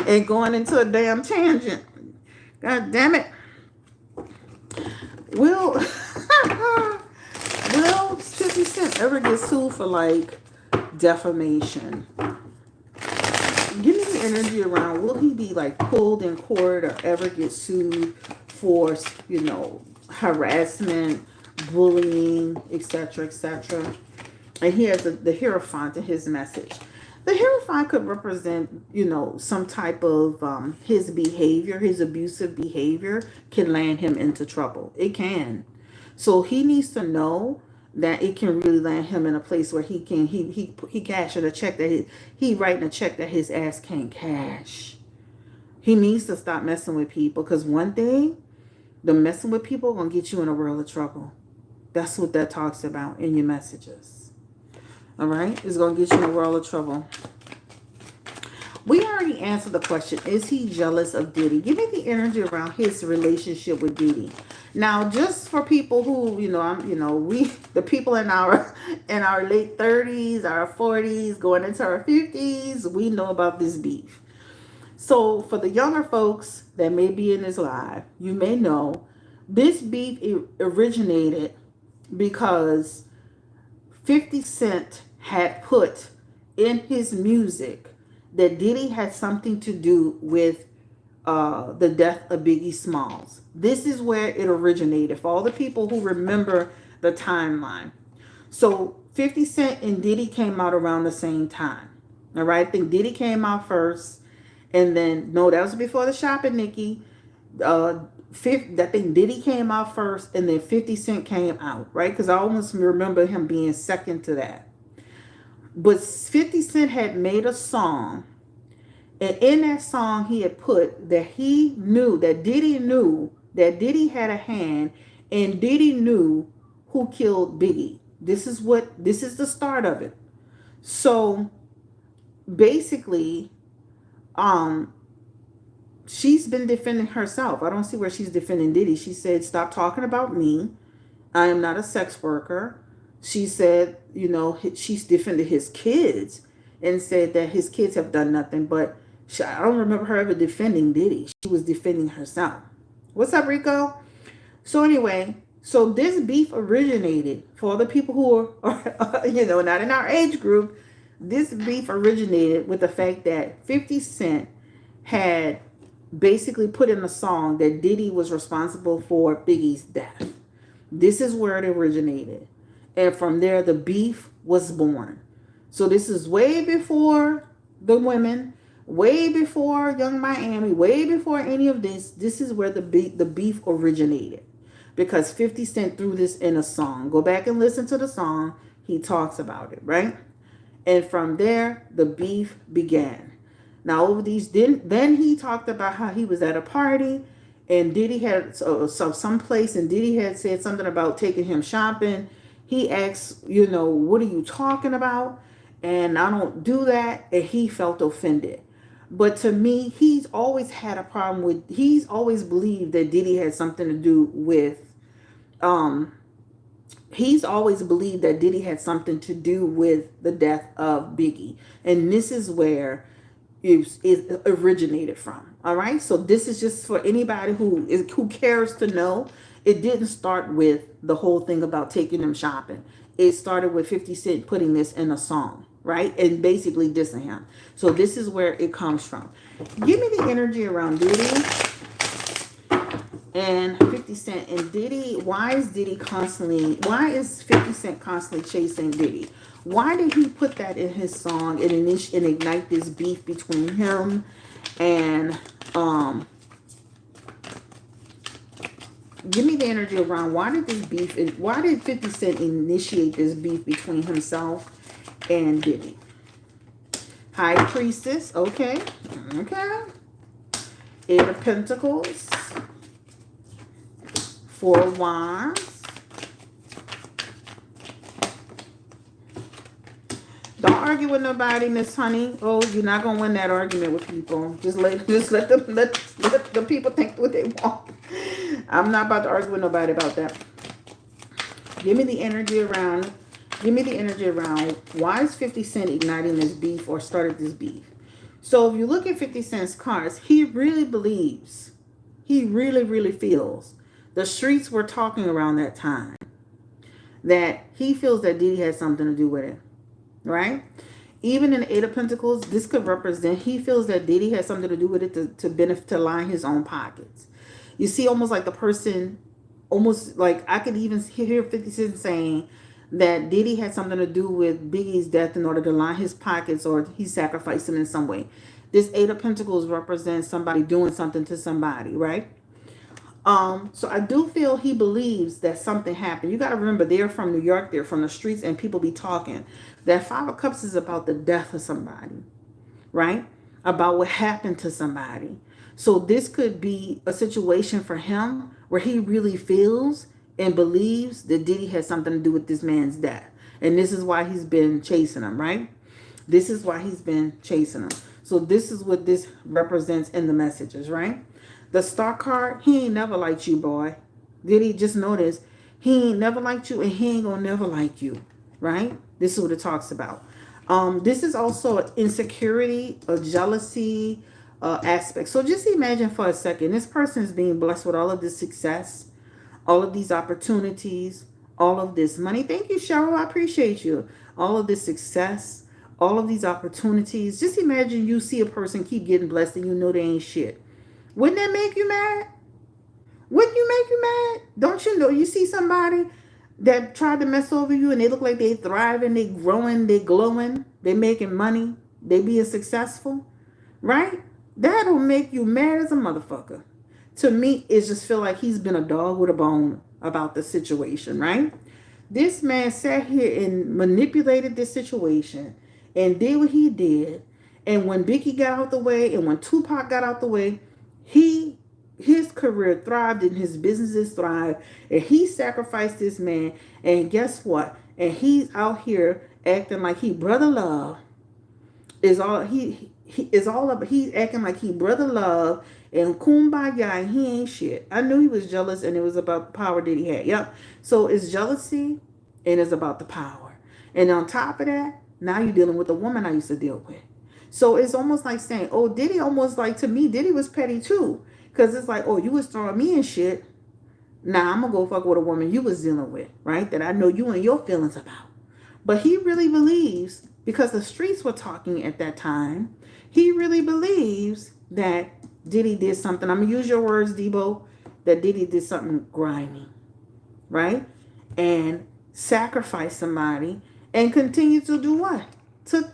And going into a damn tangent. God damn it. Will 50 Cent ever get sued for like defamation? Give me the energy around. Will he be like pulled in court or ever get sued for, harassment, bullying, etc., etc.? And he has the Hierophant in his message. The Hierophant could represent, some type of his behavior, his abusive behavior can land him into trouble. It can. So he needs to know that it can really land him in a place where he cashing a check that he writing a check that his ass can't cash. He needs to stop messing with people, because one thing, the messing with people gonna get you in a world of trouble. That's what that talks about in your messages. All right, it's going to get you in a world of trouble. We already answered the question, is he jealous of Diddy? Give me the energy around his relationship with Diddy. Now, just for people who, we, the people in our late 30s, our 40s, going into our 50s, we know about this beef. So for the younger folks that may be in this live, you may know this beef originated because 50 Cent had put in his music that Diddy had something to do with the death of Biggie Smalls. This is where it originated, for all the people who remember the timeline. So 50 Cent and Diddy came out around the same time. All right, I think Diddy came out first, and then, no, that was before the Shopping Nikki. I think Diddy came out first, and then 50 Cent came out, right? Because I almost remember him being second to that. But 50 Cent had made a song, and in that song he had put that he knew that Diddy had a hand, and Diddy knew who killed Biggie. This is the start of it. So basically, she's been defending herself. I don't see where she's defending Diddy. She said, stop talking about me. I am not a sex worker. She said, she's defended his kids and said that his kids have done nothing. But I don't remember her ever defending Diddy. She was defending herself. What's up, Rico? So anyway, so this beef originated, for the people who are not in our age group, this beef originated with the fact that 50 Cent had basically put in a song that Diddy was responsible for Biggie's death. This is where it originated. And from there, the beef was born. So this is way before the women, way before Young Miami, way before any of this. This is where the beef originated. Because 50 Cent threw this in a song. Go back and listen to the song. He talks about it, right? And from there, the beef began. Now, over these, then he talked about how he was at a party, and Diddy had some place, and Diddy had said something about taking him shopping. He asked, what are you talking about? And I don't do that. And he felt offended. But to me, he's always had a problem with, he's always believed that Diddy had something to do with he's always believed that Diddy had something to do with the death of Biggie. And this is where it originated from. All right. So this is just for anybody who cares to know. It didn't start with the whole thing about taking them shopping. It started with 50 Cent putting this in a song, right? And basically dissing him. So this is where it comes from. Give me the energy around Diddy and 50 Cent and Diddy. Why is 50 Cent constantly chasing Diddy? Why did he put that in his song and ignite this beef between him and give me the energy around why did 50 Cent initiate this beef between himself and Diddy? High Priestess, okay. Eight of Pentacles. Four of Wands. Don't argue with nobody, Miss Honey. Oh, you're not gonna win that argument with people. Just let the people think what they want. I'm not about to argue with nobody about that. Give me the energy around why is 50 Cent igniting this beef or started this beef? So if you look at 50 Cent's cards, he really believes, he really feels, the streets were talking around that time, that he feels that Diddy had something to do with it, right? Even in the Eight of Pentacles, this could represent, he feels that Diddy had something to do with it to benefit, to line his own pockets. You see, almost like the person, almost like I could even hear 50 Cent saying that Diddy had something to do with Biggie's death in order to line his pockets, or he sacrificed him in some way. This Eight of Pentacles represents somebody doing something to somebody, right? So I do feel he believes that something happened. You got to remember, they're from New York, they're from the streets, and people be talking. That Five of Cups is about the death of somebody, right? About what happened to somebody. So this could be a situation for him where he really feels and believes that Diddy has something to do with this man's death. And this is why he's been chasing him, right? This is why he's been chasing him. So this is what this represents in the messages, right? The Star card, he ain't never liked you, boy. Diddy, just notice, he ain't never liked you and he ain't gonna never like you, right? This is what it talks about. This is also an insecurity, a jealousy aspect. So just imagine for a second, this person is being blessed with all of this success, all of these opportunities, all of this money. Thank you, Cheryl. I appreciate you. All of this success, all of these opportunities. Just imagine you see a person keep getting blessed and you know they ain't shit. Wouldn't that make you mad? Wouldn't you make you mad? Don't you know you see somebody that tried to mess over you and they look like they thriving, they growing, they glowing, they making money, they being successful, right? That'll make you mad as a motherfucker. To me, it just feel like he's been a dog with a bone about the situation, right? This man sat here and manipulated this situation and did what he did. And when Biggie got out the way and when Tupac got out the way, his career thrived and his businesses thrived. And he sacrificed this man. And guess what? And he's out here acting like he brother love is all he's acting like he brother love and kumbaya and he ain't shit. I knew he was jealous and it was about the power that he had. Yep. So it's jealousy and it's about the power. And on top of that, now you're dealing with a woman I used to deal with. So it's almost like saying, oh, Diddy almost like, to me, Diddy was petty too. Because it's like, oh, you was throwing me in shit. Now I'm going to go fuck with a woman you was dealing with, right? That I know you and your feelings about. But he really believes, because the streets were talking at that time, he really believes that Diddy did something. I'm going to use your words, Debo, that Diddy did something grimy, right? And sacrificed somebody and continued to do what? Took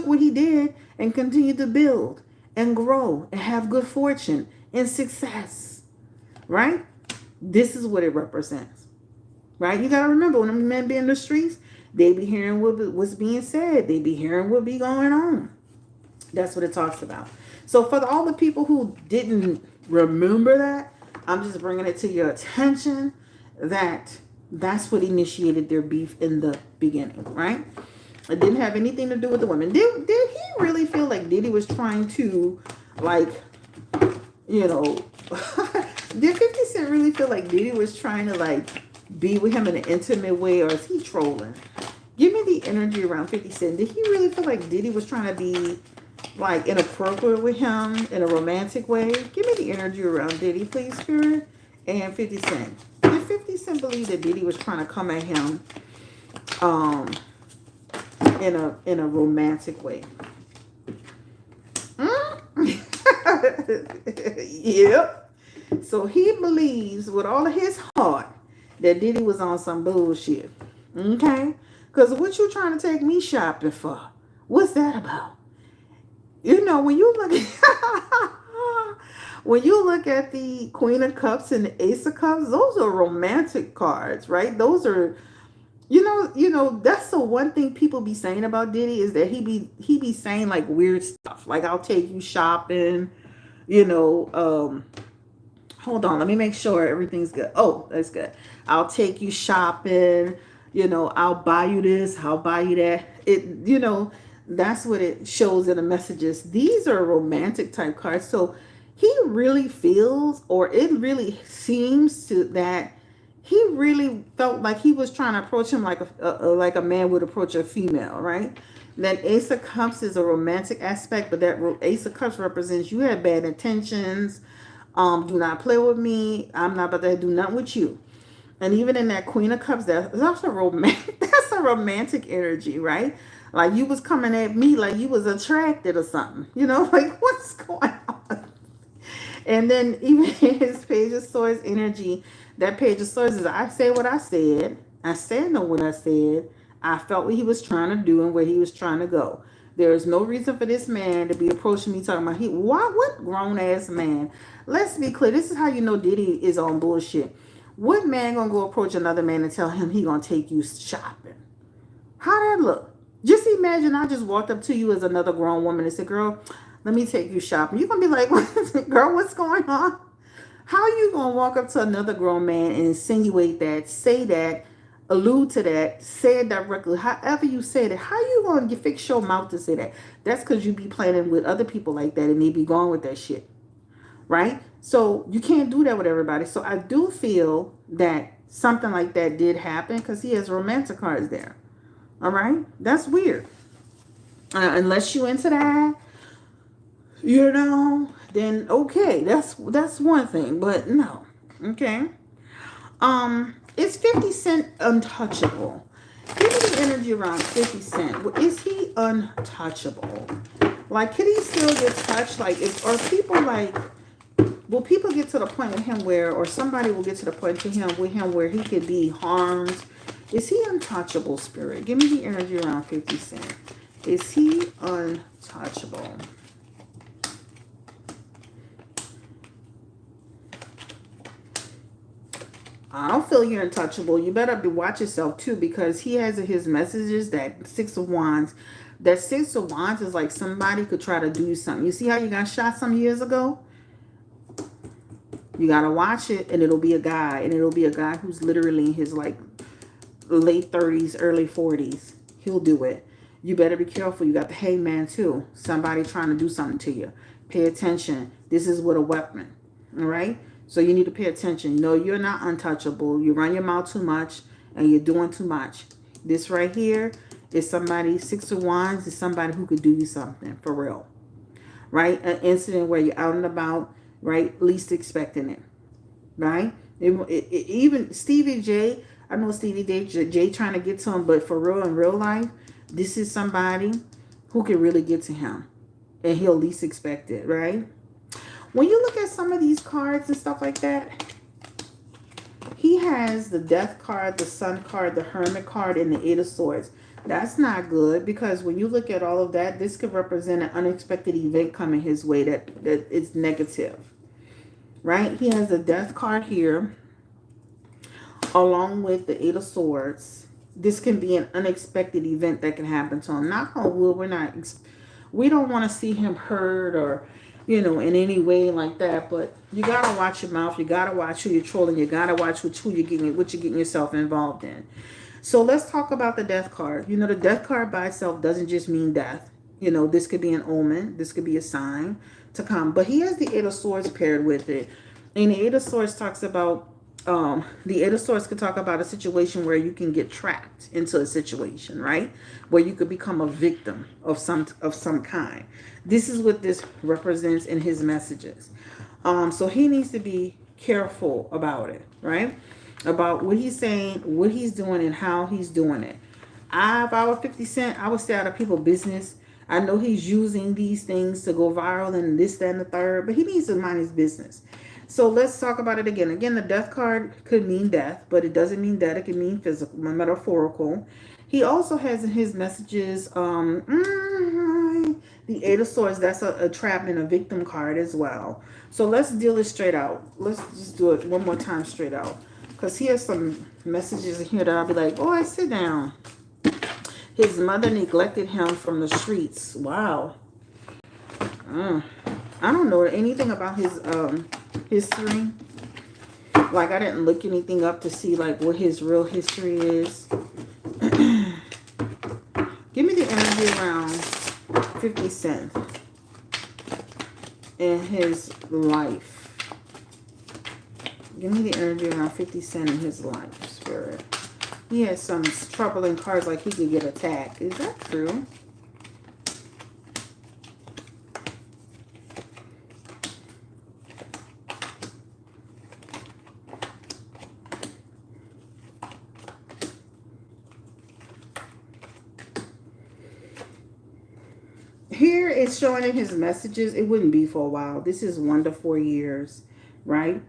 what he did and continued to build and grow and have good fortune and success, right? This is what it represents, right? You got to remember, when the men be in the streets, they be hearing what's being said. They be hearing what be going on. That's what it talks about. So for all the people who didn't remember that, I'm just bringing it to your attention that that's what initiated their beef in the beginning, right? It didn't have anything to do with the women. Did he really feel like Diddy was trying to, like, you know, did 50 Cent really feel like Diddy was trying to, like, be with him in an intimate way, or is he trolling? Give me the energy around 50 Cent. Did he really feel like Diddy was trying to be like inappropriate with him in a romantic way? Give me the energy around Diddy, please, Spirit. And 50 Cent. Did 50 Cent believe that Diddy was trying to come at him um in a romantic way? Yep. So he believes with all of his heart that Diddy was on some bullshit. Okay? Because what you trying to take me shopping for? What's that about? You know, when you look at when you look at the Queen of Cups and the Ace of Cups, those are romantic cards, right? Those are, that's the one thing people be saying about Diddy is that he be saying like weird stuff. Like, I'll take you shopping, you know, hold on, let me make sure everything's good. Oh, that's good. I'll take you shopping, I'll buy you this, I'll buy you that. That's what it shows in the messages. These are romantic type cards. So he really feels, or it really seems to that he really felt like he was trying to approach him like a man would approach a female, right? That Ace of Cups is a romantic aspect, but that Ace of Cups represents you had bad intentions. Do not play with me. I'm not about to do nothing with you. And even in that Queen of Cups, that's also romantic. That's a romantic energy, right? Like you was coming at me like you was attracted or something. Like what's going on? And then even in his Page of Swords energy, that Page of Swords is I say what I said. I stand on what I said. I felt what he was trying to do and where he was trying to go. There is no reason for this man to be approaching me talking about what grown ass man. Let's be clear. This is how you know Diddy is on bullshit. What man gonna go approach another man and tell him he gonna take you shopping? How that look? Just imagine I just walked up to you as another grown woman and said, "Girl, let me take you shopping." You're gonna be like, "Girl, what's going on?" How you gonna walk up to another grown man and insinuate that, say that, allude to that, say it directly, however you say it? How you gonna fix your mouth to say that? That's because you be planning with other people like that and they be going with that shit, right? So you can't do that with everybody. So I do feel that something like that did happen because he has romantic cards there. All right, that's weird. Unless you into that, then okay, that's one thing. But no, okay. Is 50 Cent untouchable? Give me the energy around 50 Cent. Is he untouchable? Like, can he still get touched? Like, are people like, will people get to the point with him where, or somebody will get to the point with him where he could be harmed? Is he untouchable, Spirit? Give me the energy around 50 Cent. Is he untouchable? I don't feel you're untouchable. You better watch yourself too, because he has in his messages that Six of Wands. That Six of Wands is like somebody could try to do something. You see how you got shot some years ago? You gotta watch it, and it'll be a guy, who's literally in his like late 30s, early 40s. He'll do it. You better be careful. You got the Hangman too. Somebody trying to do something to you. Pay attention. This is with a weapon. All right? So you need to pay attention. No, you're not untouchable. You run your mouth too much and you're doing too much. This right here is somebody, Six of Wands is somebody who could do you something for real. Right? An incident where you're out and about, right? Least expecting it. Right? Even Stevie J, I know Stevie J trying to get to him, but for real, in real life, this is somebody who can really get to him. And he'll least expect it, right? When you look at some of these cards and stuff like that, he has the Death card, the Sun card, the Hermit card, and the Eight of Swords. That's not good, because when you look at all of that, this could represent an unexpected event coming his way that is negative, right? He has the Death card here, along with the Eight of Swords. This can be an unexpected event that can happen to him. Knock on wood, we don't want to see him hurt or, in any way like that. But you gotta watch your mouth. You gotta watch who you're trolling. You gotta watch what you're getting yourself involved in. So let's talk about the Death card. The Death card by itself doesn't just mean death. This could be an omen. This could be a sign to come. But he has the Eight of Swords paired with it. And the Eight of Swords talks about The Eight of Swords could talk about a situation where you can get trapped into a situation, right? Where you could become a victim of some kind. This is what this represents in his messages. So he needs to be careful about it, right? About what he's saying, what he's doing, and how he's doing it. If I were 50 Cent, I would stay out of people's business. I know he's using these things to go viral and this, that, and the third, but he needs to mind his business. So let's talk about it again. Again, the death card could mean death, but it doesn't mean that. It can mean physical, metaphorical. He also has in his messages the Eight of Swords. That's a trap and a victim card as well. So let's deal it straight out. Let's just do it one more time straight out. Because he has some messages in here that I'll be like, oh, I sit down. His mother neglected him from the streets. Wow. I don't know anything about his history. Like, I didn't look anything up to see like what his real history is. Give me the energy around 50 Cent in his life. Give me the energy around 50 Cent in his life, Spirit. He has some troubling cards, like he could get attacked. Is that true? Here it's showing in his messages. It wouldn't be for a while. This is 1 to 4 years, right?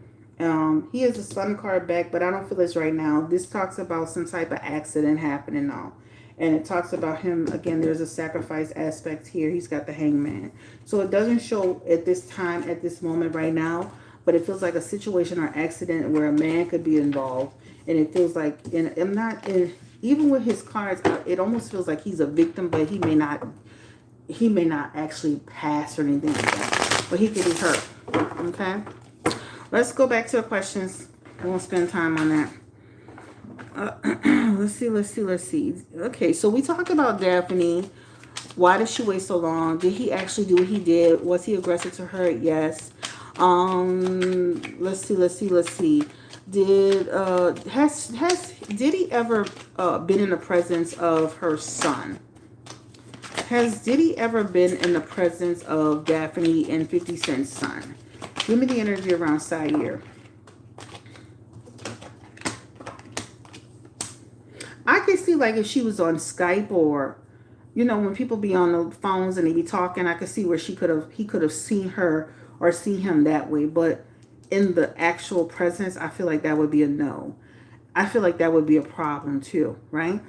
He has a sun card back, but I don't feel this right now. This talks about some type of accident happening now. And it talks about him, again, there's a sacrifice aspect here. He's got the hangman. So it doesn't show at this time, at this moment right now, but it feels like a situation or accident where a man could be involved. And it feels like, and I'm not, even with his cards, it almost feels like he's a victim, but he may not actually pass or anything like that. But he could be hurt. Okay? Let's go back to the questions. I won't spend time on that. Let's see. Okay, so we talked about Daphne. Why did she wait so long? Did he actually do what he did? Was he aggressive to her? Yes. Let's see. Did he ever been in the presence of her son? Has Diddy ever been in the presence of Daphne and 50 Cent's son? Give me the energy around Sire. I could see like if she was on Skype or, you know, when people be on the phones and they be talking, I could see where he could have seen her or seen him that way. But in the actual presence, I feel like that would be a no. I feel like that would be a problem too, right?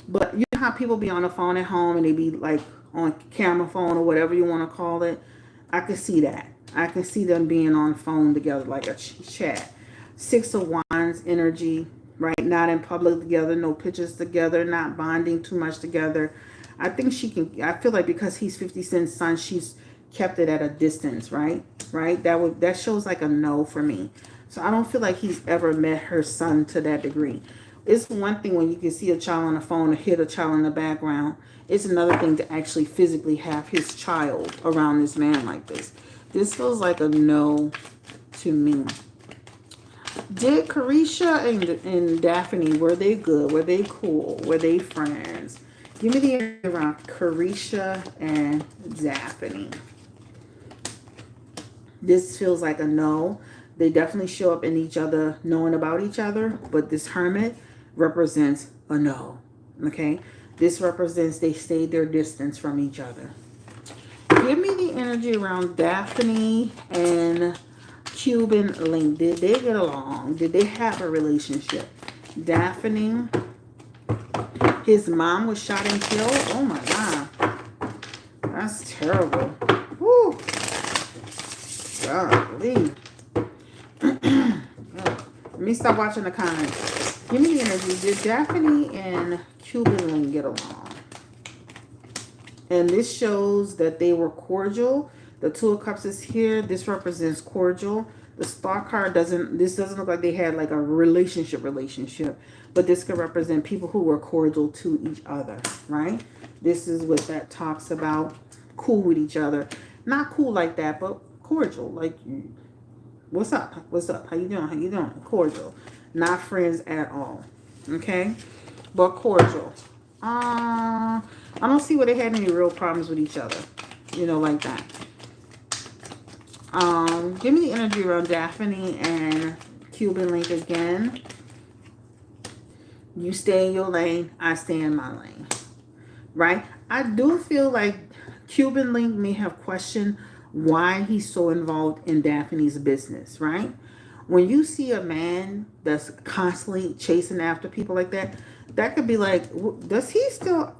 But you know how people be on the phone at home and they be like on camera phone or whatever you want to call it? I could see that. I can see them being on the phone together like a chat. 6 of Wands energy, right? Not in public together, no pictures together, not bonding too much together. I think she can, I feel like because he's 50 Cent's son, she's kept it at a distance, right? Right? That shows like a no for me. So I don't feel like he's ever met her son to that degree. It's one thing when you can see a child on the phone or hit a child in the background. It's another thing to actually physically have his child around this man like this. This feels like a no to me. Did Carisha and Daphne, were they good? Were they cool? Were they friends? Give me the energy around Carisha and Daphne. This feels like a no. They definitely show up in each other, knowing about each other. But this Hermit represents a no. Okay? This represents they stayed their distance from each other. Give me the energy around Daphne and Cuban link. Did they get along? Did they have a relationship? Daphne, his mom was shot and killed. Oh my God. That's terrible. Woo. Golly. Let me stop watching the comments. Give me the energy. Did Daphne and Cuban link get along? And this shows that they were cordial. The Two of Cups is here. This represents cordial. The Star card doesn't look like they had like a relationship. But this could represent people who were cordial to each other, right? This is what that talks about. Cool with each other. Not cool like that, but cordial. Like, what's up? What's up? How you doing? How you doing? Cordial. Not friends at all. Okay? But cordial. I don't see where they had any real problems with each other. Like that. Give me the energy around Daphne and Cuban Link again. You stay in your lane, I stay in my lane. Right? I do feel like Cuban Link may have questioned why he's so involved in Daphne's business, right? When you see a man that's constantly chasing after people like that, that could be like, does he still,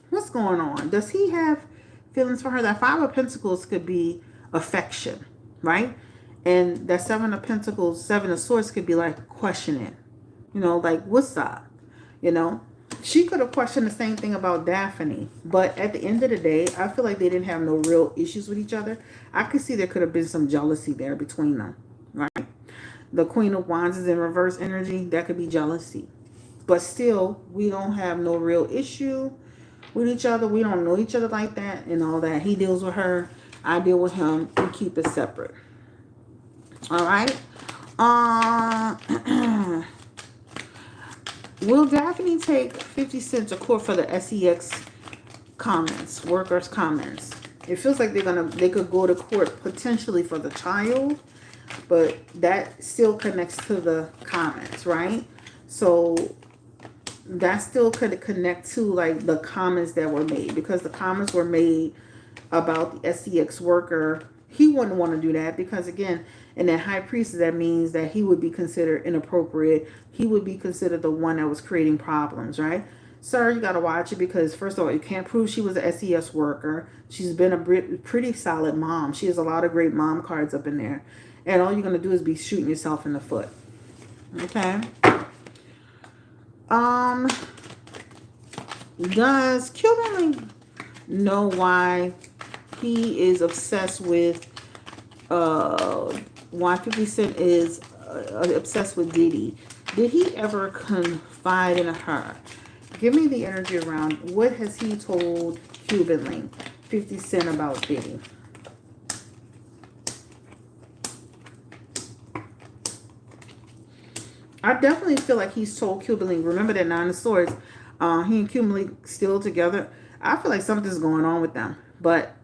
what's going on? Does he have feelings for her? That Five of Pentacles could be affection, right? And that Seven of Pentacles, Seven of Swords could be like questioning, like, what's up? You know, she could have questioned the same thing about Daphne, but at the end of the day, I feel like they didn't have no real issues with each other. I could see there could have been some jealousy there between them, right? The Queen of Wands is in reverse energy. That could be jealousy. But still, we don't have no real issue with each other. We don't know each other like that and all that. He deals with her. I deal with him. We keep it separate. All right. Will Daphne take 50 cents a court for the SEX comments, workers' comments? It feels like they could go to court potentially for the child, but that still connects to the comments, right? So that still could connect to like the comments that were made, because the comments were made about the SEX worker. He wouldn't want to do that because, again, in that high priest, that means that he would be considered inappropriate. He would be considered the one that was creating problems, right? Sir, you got to watch it because, first of all, you can't prove she was an SES worker. She's been a pretty solid mom. She has a lot of great mom cards up in there. And all you're going to do is be shooting yourself in the foot. Okay? Does Cuban Link know why he is obsessed with why 50 Cent is obsessed with Diddy? Did he ever confide in her? Give me the energy around what has he told Cuban Link, 50 Cent, about Diddy? I definitely feel like he's told Cuban Link. Remember that Nine of Swords. He and Cuban Link still together. I feel like something's going on with them. But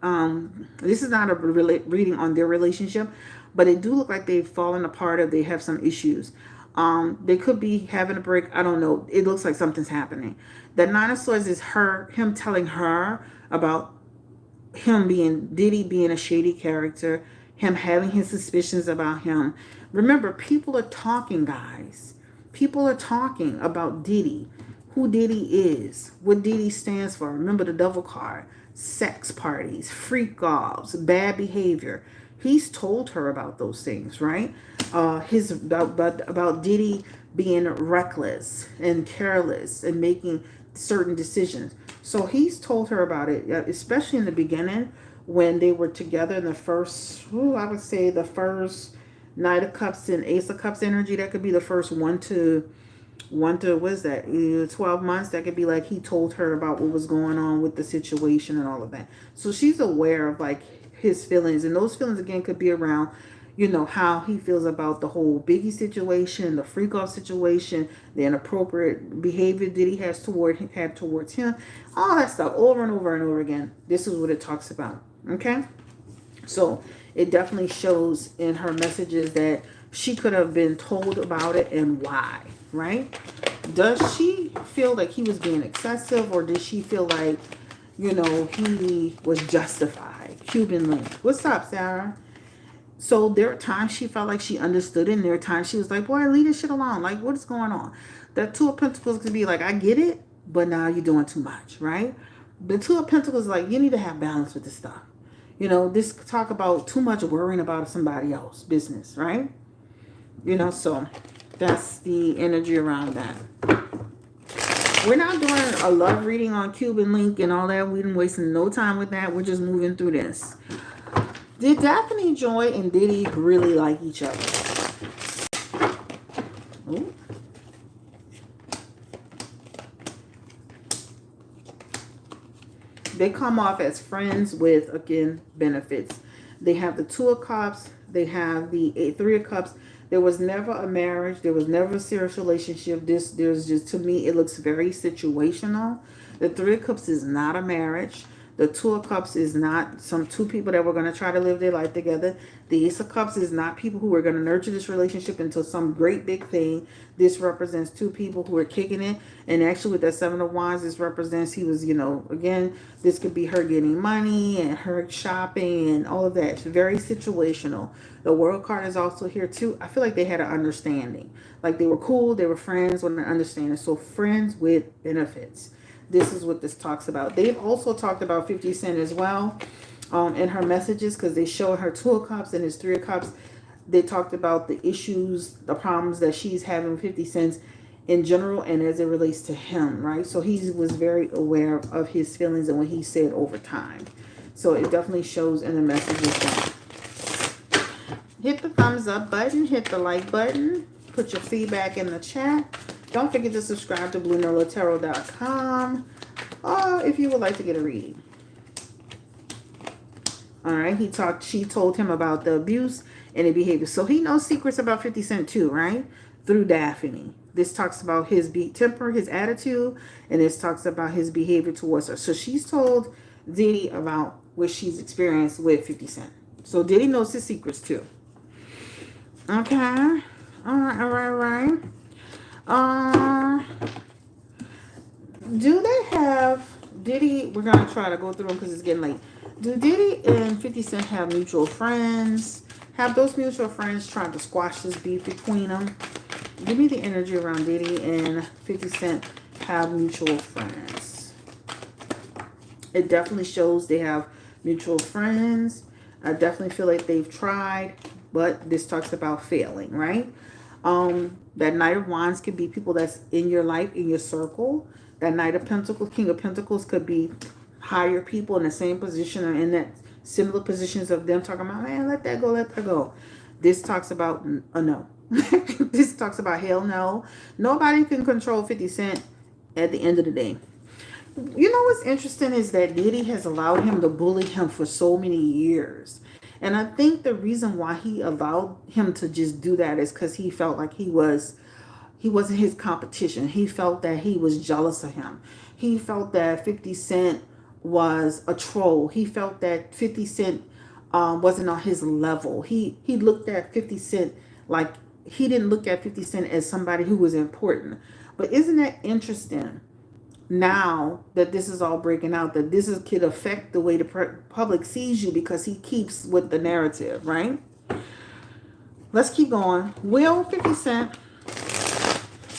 this is not a reading on their relationship. But it do look like they've fallen apart or they have some issues. They could be having a break. I don't know. It looks like something's happening. The Nine of Swords is him telling her about Diddy being a shady character, him having his suspicions about him. Remember, people are talking, guys. People are talking about Diddy, who Diddy is, what Diddy stands for. Remember the devil card, sex parties, freak offs, bad behavior. He's told her about those things, right? About Diddy being reckless and careless and making certain decisions. So he's told her about it, especially in the beginning when they were together in the first, I would say the first Knight of Cups and Ace of Cups energy. That could be the first one to what is that, 12 months. That could be like he told her about what was going on with the situation and all of that. So she's aware of like his feelings, and those feelings again could be around how he feels about the whole Biggie situation, the freak off situation, the inappropriate behavior that he had towards him, all that stuff over and over and over again. This is what it talks about. Okay, so it definitely shows in her messages that she could have been told about it and why, right? Does she feel like he was being excessive, or did she feel like, he was justified? Cuban Link. What's up, Sarah? So there are times she felt like she understood it, and there are times she was like, boy, leave this shit alone. Like, what is going on? The Two of Pentacles could be like, I get it, but now you're doing too much, right? The Two of Pentacles is like, you need to have balance with this stuff. This talk about too much worrying about somebody else's business, right? So that's the energy around that. We're not doing a love reading on Cuban Link and all that. We didn't waste no time with that. We're just moving through this. Did Daphne Joy and Diddy really like each other? Ooh. They come off as friends with, again, benefits. They have the Two of Cups. They have the Three of Cups. There was never a marriage. There was never a serious relationship. There's just, to me, it looks very situational. The Three of Cups is not a marriage. The Two of Cups is not some two people that were going to try to live their life together. The Ace of Cups is not people who are going to nurture this relationship into some great big thing. This represents two people who are kicking it. And actually with that Seven of Wands, this represents he was, again, this could be her getting money and her shopping and all of that. It's very situational. The World card is also here too. I feel like they had an understanding. Like they were cool, they were friends with an understanding. So friends with benefits. This is what this talks about. They've also talked about 50 Cent as well in her messages, because they show her Two of Cups and his Three of Cups. They talked about the issues, the problems that she's having with 50 Cent in general and as it relates to him, right? So he was very aware of his feelings and what he said over time. So it definitely shows in the messages that. Hit the thumbs up button, hit the like button, put your feedback in the chat. Don't forget to subscribe to BlueNolaTarot.com if you would like to get a reading. All right, she told him about the abuse and the behavior. So he knows secrets about 50 Cent too, right? Through Daphne. This talks about his temper, his attitude, and this talks about his behavior towards her. So she's told Diddy about what she's experienced with 50 Cent. So Diddy knows his secrets too. Okay. All right. Do they have Diddy? We're gonna try to go through them because it's getting late. Do Diddy and 50 Cent have mutual friends? Have those mutual friends tried to squash this beef between them? Give me the energy around Diddy and 50 Cent have mutual friends. It definitely shows they have mutual friends. I definitely feel like they've tried, but this talks about failing, right? That Knight of Wands could be people that's in your life, in your circle. That Knight of Pentacles, King of Pentacles could be higher people in the same position or in that similar positions of them talking about, man, let that go, let that go. This talks about a no. This talks about hell no. Nobody can control 50 Cent at the end of the day. You know what's interesting is that Diddy has allowed him to bully him for so many years. And I think the reason why he allowed him to just do that is because he felt like he wasn't his competition. He felt that he was jealous of him. He felt that 50 Cent was a troll. He felt that 50 Cent wasn't on his level. He looked at 50 Cent like he didn't look at 50 Cent as somebody who was important. But isn't that interesting? Now that this is all breaking out, that this could affect the way the public sees you because he keeps with the narrative, right? Let's keep going. Will 50 Cent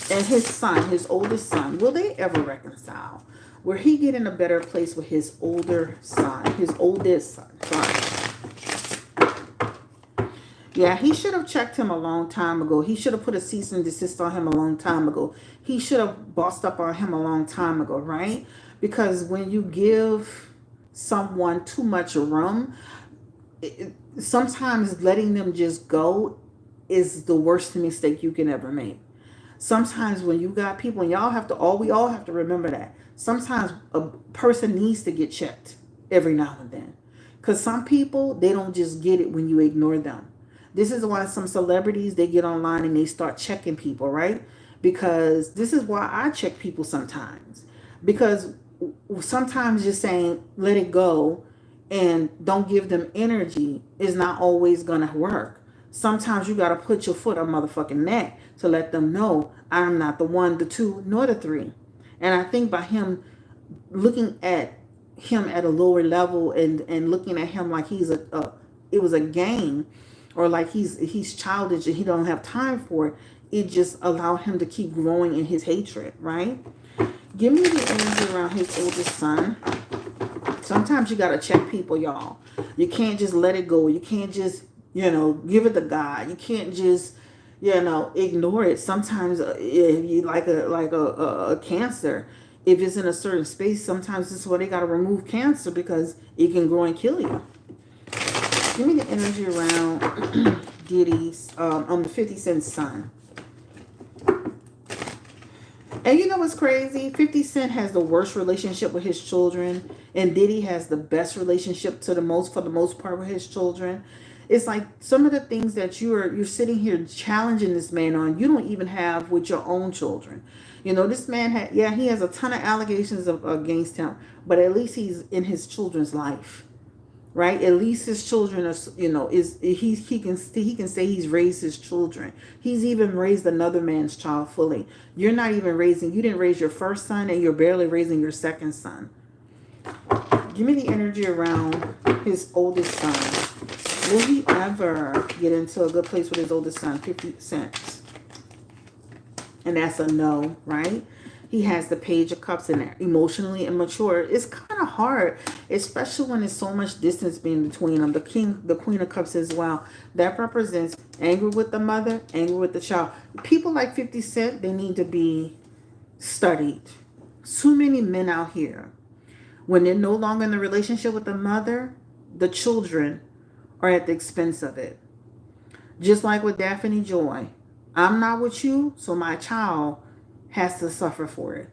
and his son, his oldest son, will they ever reconcile? Will he get in a better place with his older son, his oldest son? Yeah, he should have checked him a long time ago. He should have put a cease and desist on him a long time ago. He should have bossed up on him a long time ago, right? Because when you give someone too much room, sometimes letting them just go is the worst mistake you can ever make. Sometimes when you got people, and we all have to remember that. Sometimes a person needs to get checked every now and then. Because some people, they don't just get it when you ignore them. This is why some celebrities, they get online and they start checking people, right? Because this is why I check people sometimes. Because sometimes just saying, let it go and don't give them energy is not always going to work. Sometimes you got to put your foot on motherfucking neck to let them know I'm not the one, the two, nor the three. And I think by him looking at him at a lower level and looking at him like it was a game, or like he's childish and he don't have time for it, it just allowed him to keep growing in his hatred, right? Give me the energy around his oldest son. Sometimes you got to check people, y'all. You can't just let it go. You can't just, give it to God. You can't just, ignore it. Sometimes if you like a cancer, if it's in a certain space, sometimes this is why they got to remove cancer because it can grow and kill you. Give me the energy around Diddy's, the 50 Cent son. And you know what's crazy? 50 Cent has the worst relationship with his children, and Diddy has the best relationship for the most part with his children. It's like some of the things that you're sitting here challenging this man on, you don't even have with your own children. You know, this man he has a ton of allegations against him, but at least he's in his children's life, right? At least his children are, he can say he's raised his children. He's even raised another man's child fully. You didn't raise your first son, and you're barely raising your second son. Give me the energy around his oldest son. Will he ever get into a good place with his oldest son? 50 cents. And that's a no, right? He has the Page of Cups in there. Emotionally immature. It's kind of hard, especially when there's so much distance being between them. The Queen of Cups as well. That represents anger with the mother, anger with the child. People like 50 Cent, they need to be studied. Too many men out here, when they're no longer in the relationship with the mother, the children are at the expense of it. Just like with Daphne Joy. I'm not with you, so my child has to suffer for it.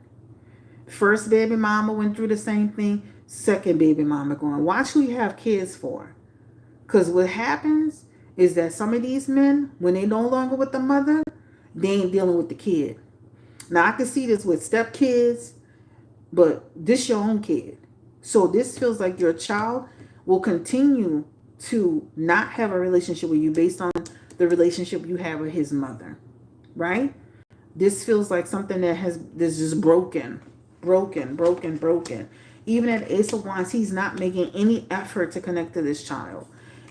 First baby mama went through the same thing. Second baby mama going. Watch who you have kids for. Because what happens is that some of these men, when they no longer with the mother, they ain't dealing with the kid. Now, I can see this with stepkids, but this your own kid. So this feels like your child will continue to not have a relationship with you based on the relationship you have with his mother, right? This feels like something that's just broken. Even at Ace of Wands, he's not making any effort to connect to this child.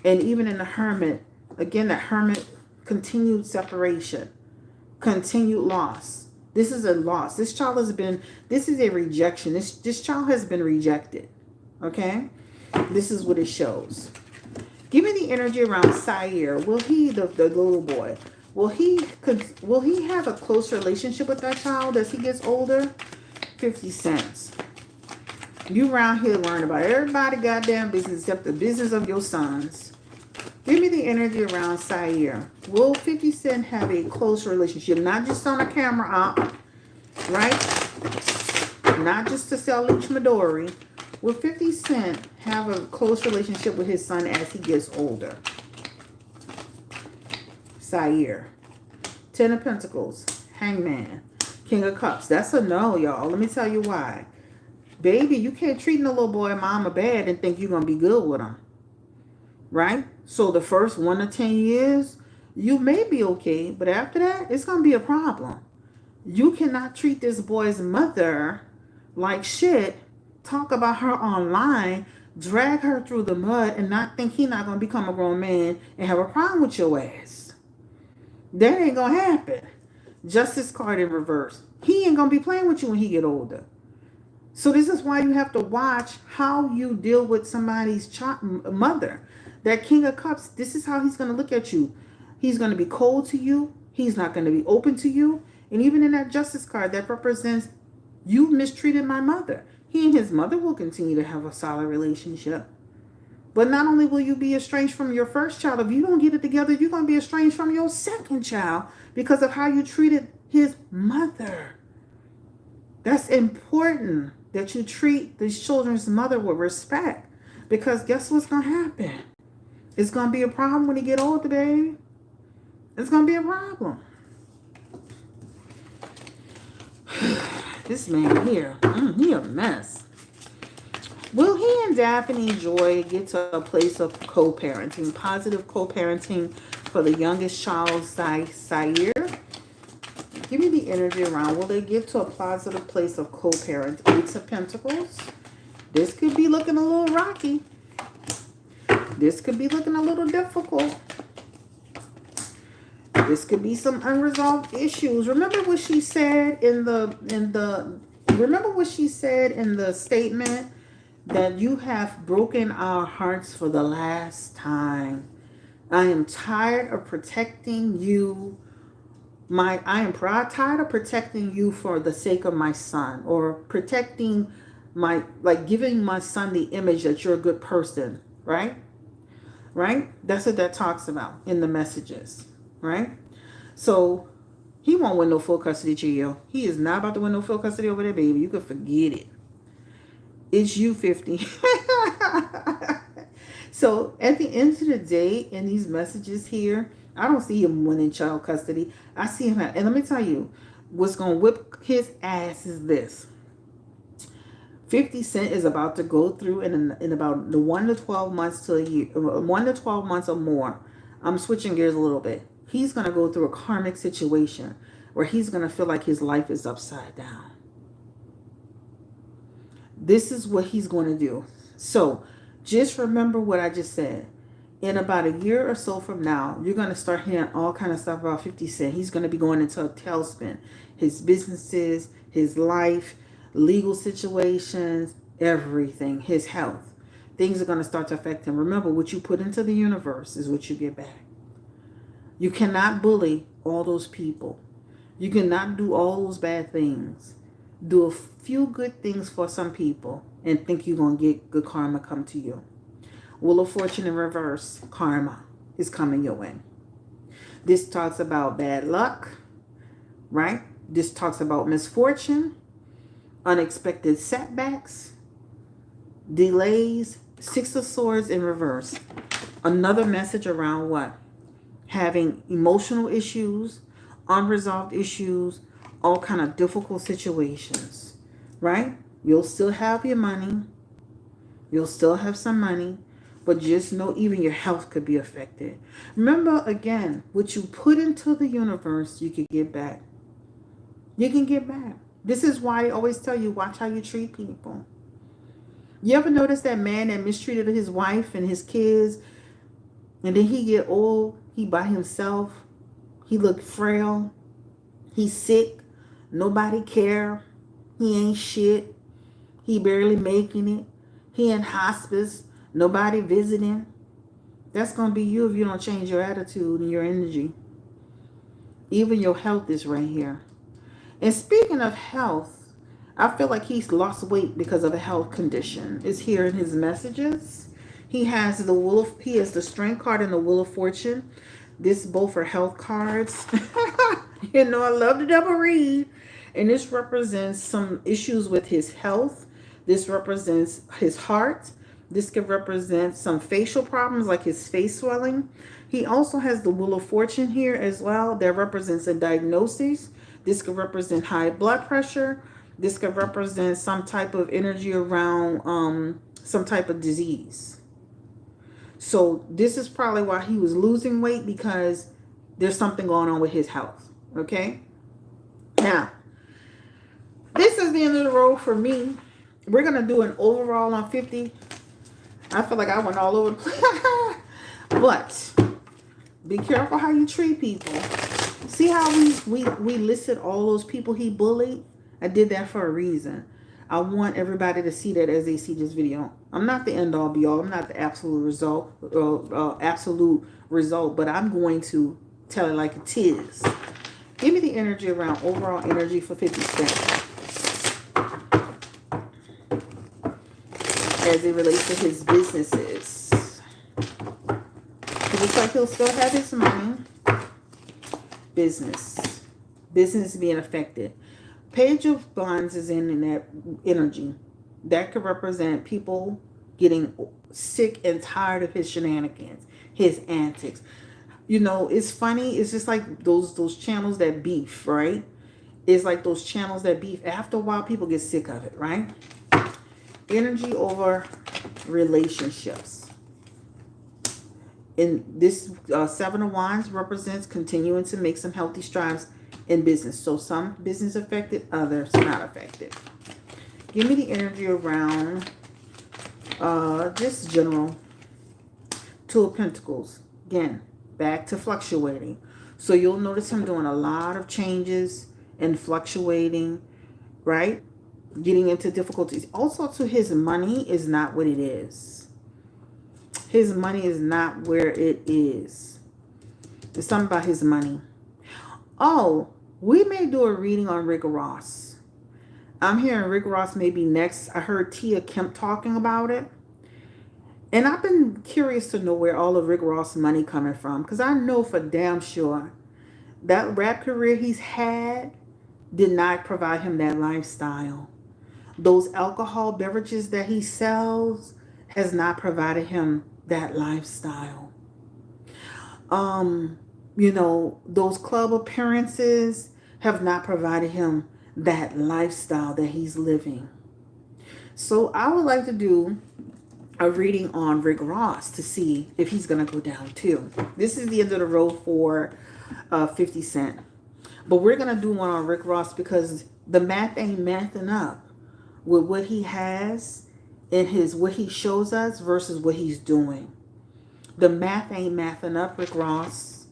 And even in the Hermit, again, the Hermit, continued separation, continued loss. This is a loss. This is a rejection. This child has been rejected. Okay? This is what it shows. Give me the energy around Sire. Will he, the little boy, will he have a close relationship with that child as he gets older? 50 cents. You around here learn about everybody goddamn business except the business of your sons. Give me the energy around Sire. Will 50 Cent have a close relationship? Not just on a camera, right? Not just to sell Leech Midori. Will 50 Cent have a close relationship with his son as he gets older? Sire. 10 of Pentacles. Hangman. King of Cups. That's a no, y'all. Let me tell you why. Baby, you can't treat no little boy mama bad and think you're going to be good with him. Right? So the first 1 to 10 years, you may be okay. But after that, it's going to be a problem. You cannot treat this boy's mother like shit. Talk about her online, drag her through the mud, and not think he's not going to become a grown man and have a problem with your ass. That ain't going to happen. Justice card in reverse. He ain't going to be playing with you when he get older. So this is why you have to watch how you deal with somebody's mother. That King of Cups, this is how he's going to look at you. He's going to be cold to you. He's not going to be open to you. And even in that Justice card, that represents you mistreated my mother. He and his mother will continue to have a solid relationship. But not only will you be estranged from your first child, if you don't get it together, you're going to be estranged from your second child because of how you treated his mother. That's important that you treat these children's mother with respect. Because guess what's going to happen? It's going to be a problem when you get older, baby. It's going to be a problem. This man here, he a mess. Will he and Daphne Joy get to a place of co-parenting, positive co-parenting for the youngest child, Sire? Give me the energy around. Will they get to a positive place of co-parent? 8 of Pentacles. This could be looking a little rocky. This could be looking a little difficult. This could be some unresolved issues. Remember what she said in the statement that you have broken our hearts for the last time. I am tired of protecting you. I am tired of protecting you for the sake of my son, or protecting giving my son the image that you're a good person, right? Right? That's what that talks about in the messages. Right? So he won't win no full custody, Gio. He is not about to win no full custody over there, baby. You can forget it. It's you, 50. So at the end of the day, in these messages here, I don't see him winning child custody. I see him, and let me tell you, what's going to whip his ass is this. 50 Cent is about to go through in about the 1 to 12 months to a year, 1 to 12 months or more. I'm switching gears a little bit. He's going to go through a karmic situation where he's going to feel like his life is upside down. This is what he's going to do. So just remember what I just said. In about a year or so from now, you're going to start hearing all kind of stuff about 50 Cent. He's going to be going into a tailspin. His businesses, his life, legal situations, everything, his health. Things are going to start to affect him. Remember, what you put into the universe is what you get back. You cannot bully all those people. You cannot do all those bad things. Do a few good things for some people and think you're going to get good karma come to you. Wheel of Fortune in reverse, karma is coming your way. This talks about bad luck, right? This talks about misfortune, unexpected setbacks, delays, Six of Swords in reverse. Another message around what? Having emotional issues, unresolved issues, all kind of difficult situations, right? You'll still have your money. You'll still have some money, but just know even your health could be affected. Remember, again, what you put into the universe, you can get back. You can get back. This is why I always tell you, watch how you treat people. You ever notice that man that mistreated his wife and his kids, and then he get old, he by himself, he look frail, he's sick, nobody care, he ain't shit, he barely making it, he in hospice, nobody visiting. That's going to be you if you don't change your attitude and your energy. Even your health is right here. And speaking of health, I feel like he's lost weight because of a health condition. It's here in his messages. He has the Strength card and the Wheel of Fortune. This both are health cards. You know, I love to double read. And this represents some issues with his health. This represents his heart. This could represent some facial problems like his face swelling. He also has the Wheel of Fortune here as well. That represents a diagnosis. This could represent high blood pressure. This could represent some type of energy around some type of disease. So this is probably why he was losing weight, because there's something going on with his health. Okay? Now, this is the end of the road for me. We're going to do an overall on 50. I feel like I went all over the place. But be careful how you treat people. See how we listed all those people he bullied? I did that for a reason. I want everybody to see that as they see this video. I'm not the end all be all. I'm not the absolute result, but I'm going to tell it like it is. Give me the energy around overall energy for 50 Cent as it relates to his businesses. It looks like he'll still have his money. Business being affected. Page of Wands is in that energy. That could represent people getting sick and tired of his shenanigans, his antics. You know, it's funny. It's just like those channels that beef, right? It's like those channels that beef. After a while, people get sick of it, right? Energy over relationships. And this Seven of Wands represents continuing to make some healthy strides in business. So some business affected, others not affected. Give me the energy around just general. Two of Pentacles. Again, back to fluctuating. So you'll notice him doing a lot of changes and fluctuating, right? Getting into difficulties. Also, to his money is not what it is. His money is not where it is. There's something about his money. Oh, we may do a reading on Rick Ross. I'm hearing Rick Ross may be next. I heard Tia Kemp talking about it. And I've been curious to know where all of Rick Ross' money coming from. Because I know for damn sure that rap career he's had did not provide him that lifestyle. Those alcohol beverages that he sells has not provided him that lifestyle. Um, those club appearances have not provided him that lifestyle that he's living. So I would like to do a reading on Rick Ross to see if he's going to go down too. This is the end of the road for 50 Cent. But we're going to do one on Rick Ross because the math ain't mathing up with what he has in his, what he shows us versus what he's doing. The math ain't mathing up, Rick Ross.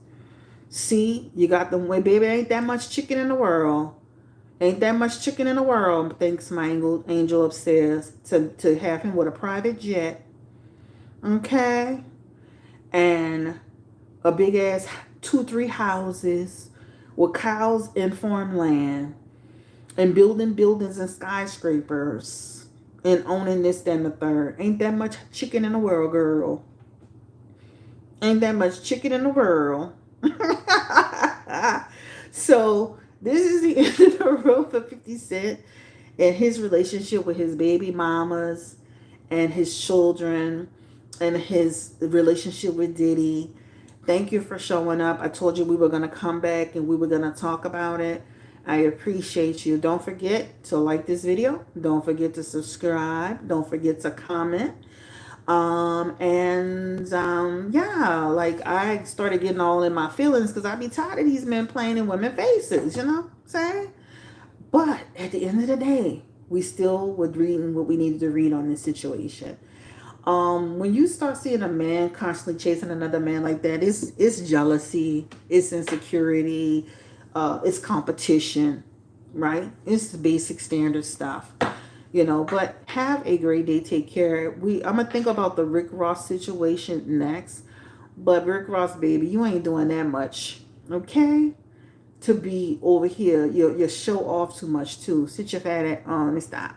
See, you got the way, baby, ain't that much chicken in the world. Ain't that much chicken in the world, thanks my angel upstairs, to have him with a private jet. Okay? And a big ass 2-3 houses with cows in farmland and building buildings and skyscrapers and owning this, that, and the third. Ain't that much chicken in the world, girl. Ain't that much chicken in the world. So this is the end of the road for 50 Cent and his relationship with his baby mamas and his children and his relationship with Diddy. Thank you for showing up. I told you we were going to come back and we were going to talk about it. I appreciate you. Don't forget to like this video. Don't forget to subscribe. Don't forget to comment. Yeah, like I started getting all in my feelings because I be tired of these men playing in women's faces, you know what I'm saying? But at the end of the day, we still were reading what we needed to read on this situation. When you start seeing a man constantly chasing another man like that, it's jealousy, it's insecurity, it's competition, right? It's the basic standard stuff. But have a great day. Take care. I'm gonna think about the Rick Ross situation next. But Rick Ross, baby, you ain't doing that much, okay? To be over here, you show off too much too. Sit your fat at let me stop.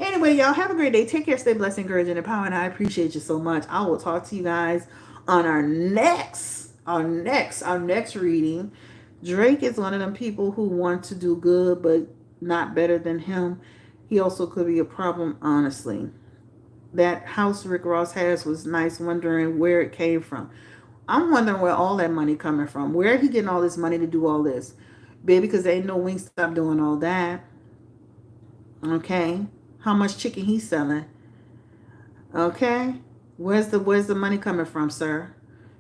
Anyway, y'all have a great day. Take care. Stay blessed, encouraged, and empowered. And I appreciate you so much. I will talk to you guys on our next reading. Drake is one of them people who want to do good, but not better than him. He also could be a problem, honestly. That house Rick Ross has was nice, wondering where it came from. I'm wondering where all that money coming from. Where he getting all this money to do all this? Baby, because there ain't no Wingstop doing all that. Okay? How much chicken he selling? Okay? Where's the money coming from, sir?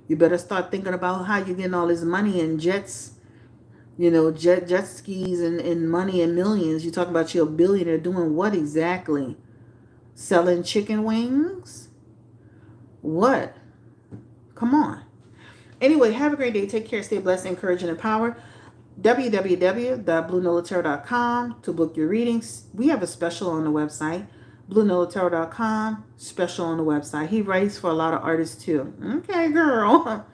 You better start thinking about how you getting all this money in jets. Jet skis and money and millions. You talk about you're a billionaire doing what exactly? Selling chicken wings? What? Come on. Anyway, have a great day. Take care. Stay blessed, encouraged, and empowered. www.bluenolatarot.com to book your readings. We have a special on the website. bluenolatarot.com. Special on the website. He writes for a lot of artists too. Okay, girl.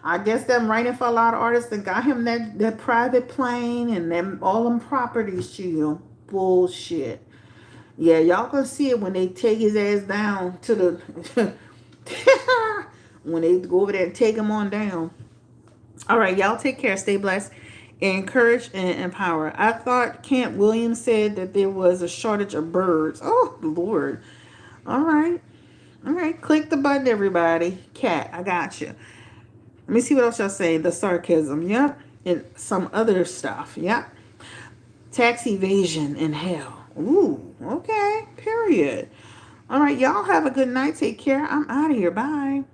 I guess them writing for a lot of artists that got him that private plane and them all them properties, chill. Bullshit. Yeah, y'all gonna see it when they take his ass down to the when they go over there and take him on down. All right, y'all take care. Stay blessed, encouraged, and empowered. I thought Kent Williams said that there was a shortage of birds. Oh, Lord. All right. Click the button, everybody. Cat, I got you. Let me see what else y'all say. The sarcasm, yep. And some other stuff, yep. Tax evasion in hell. Ooh, okay, period. All right, y'all have a good night. Take care. I'm out of here. Bye.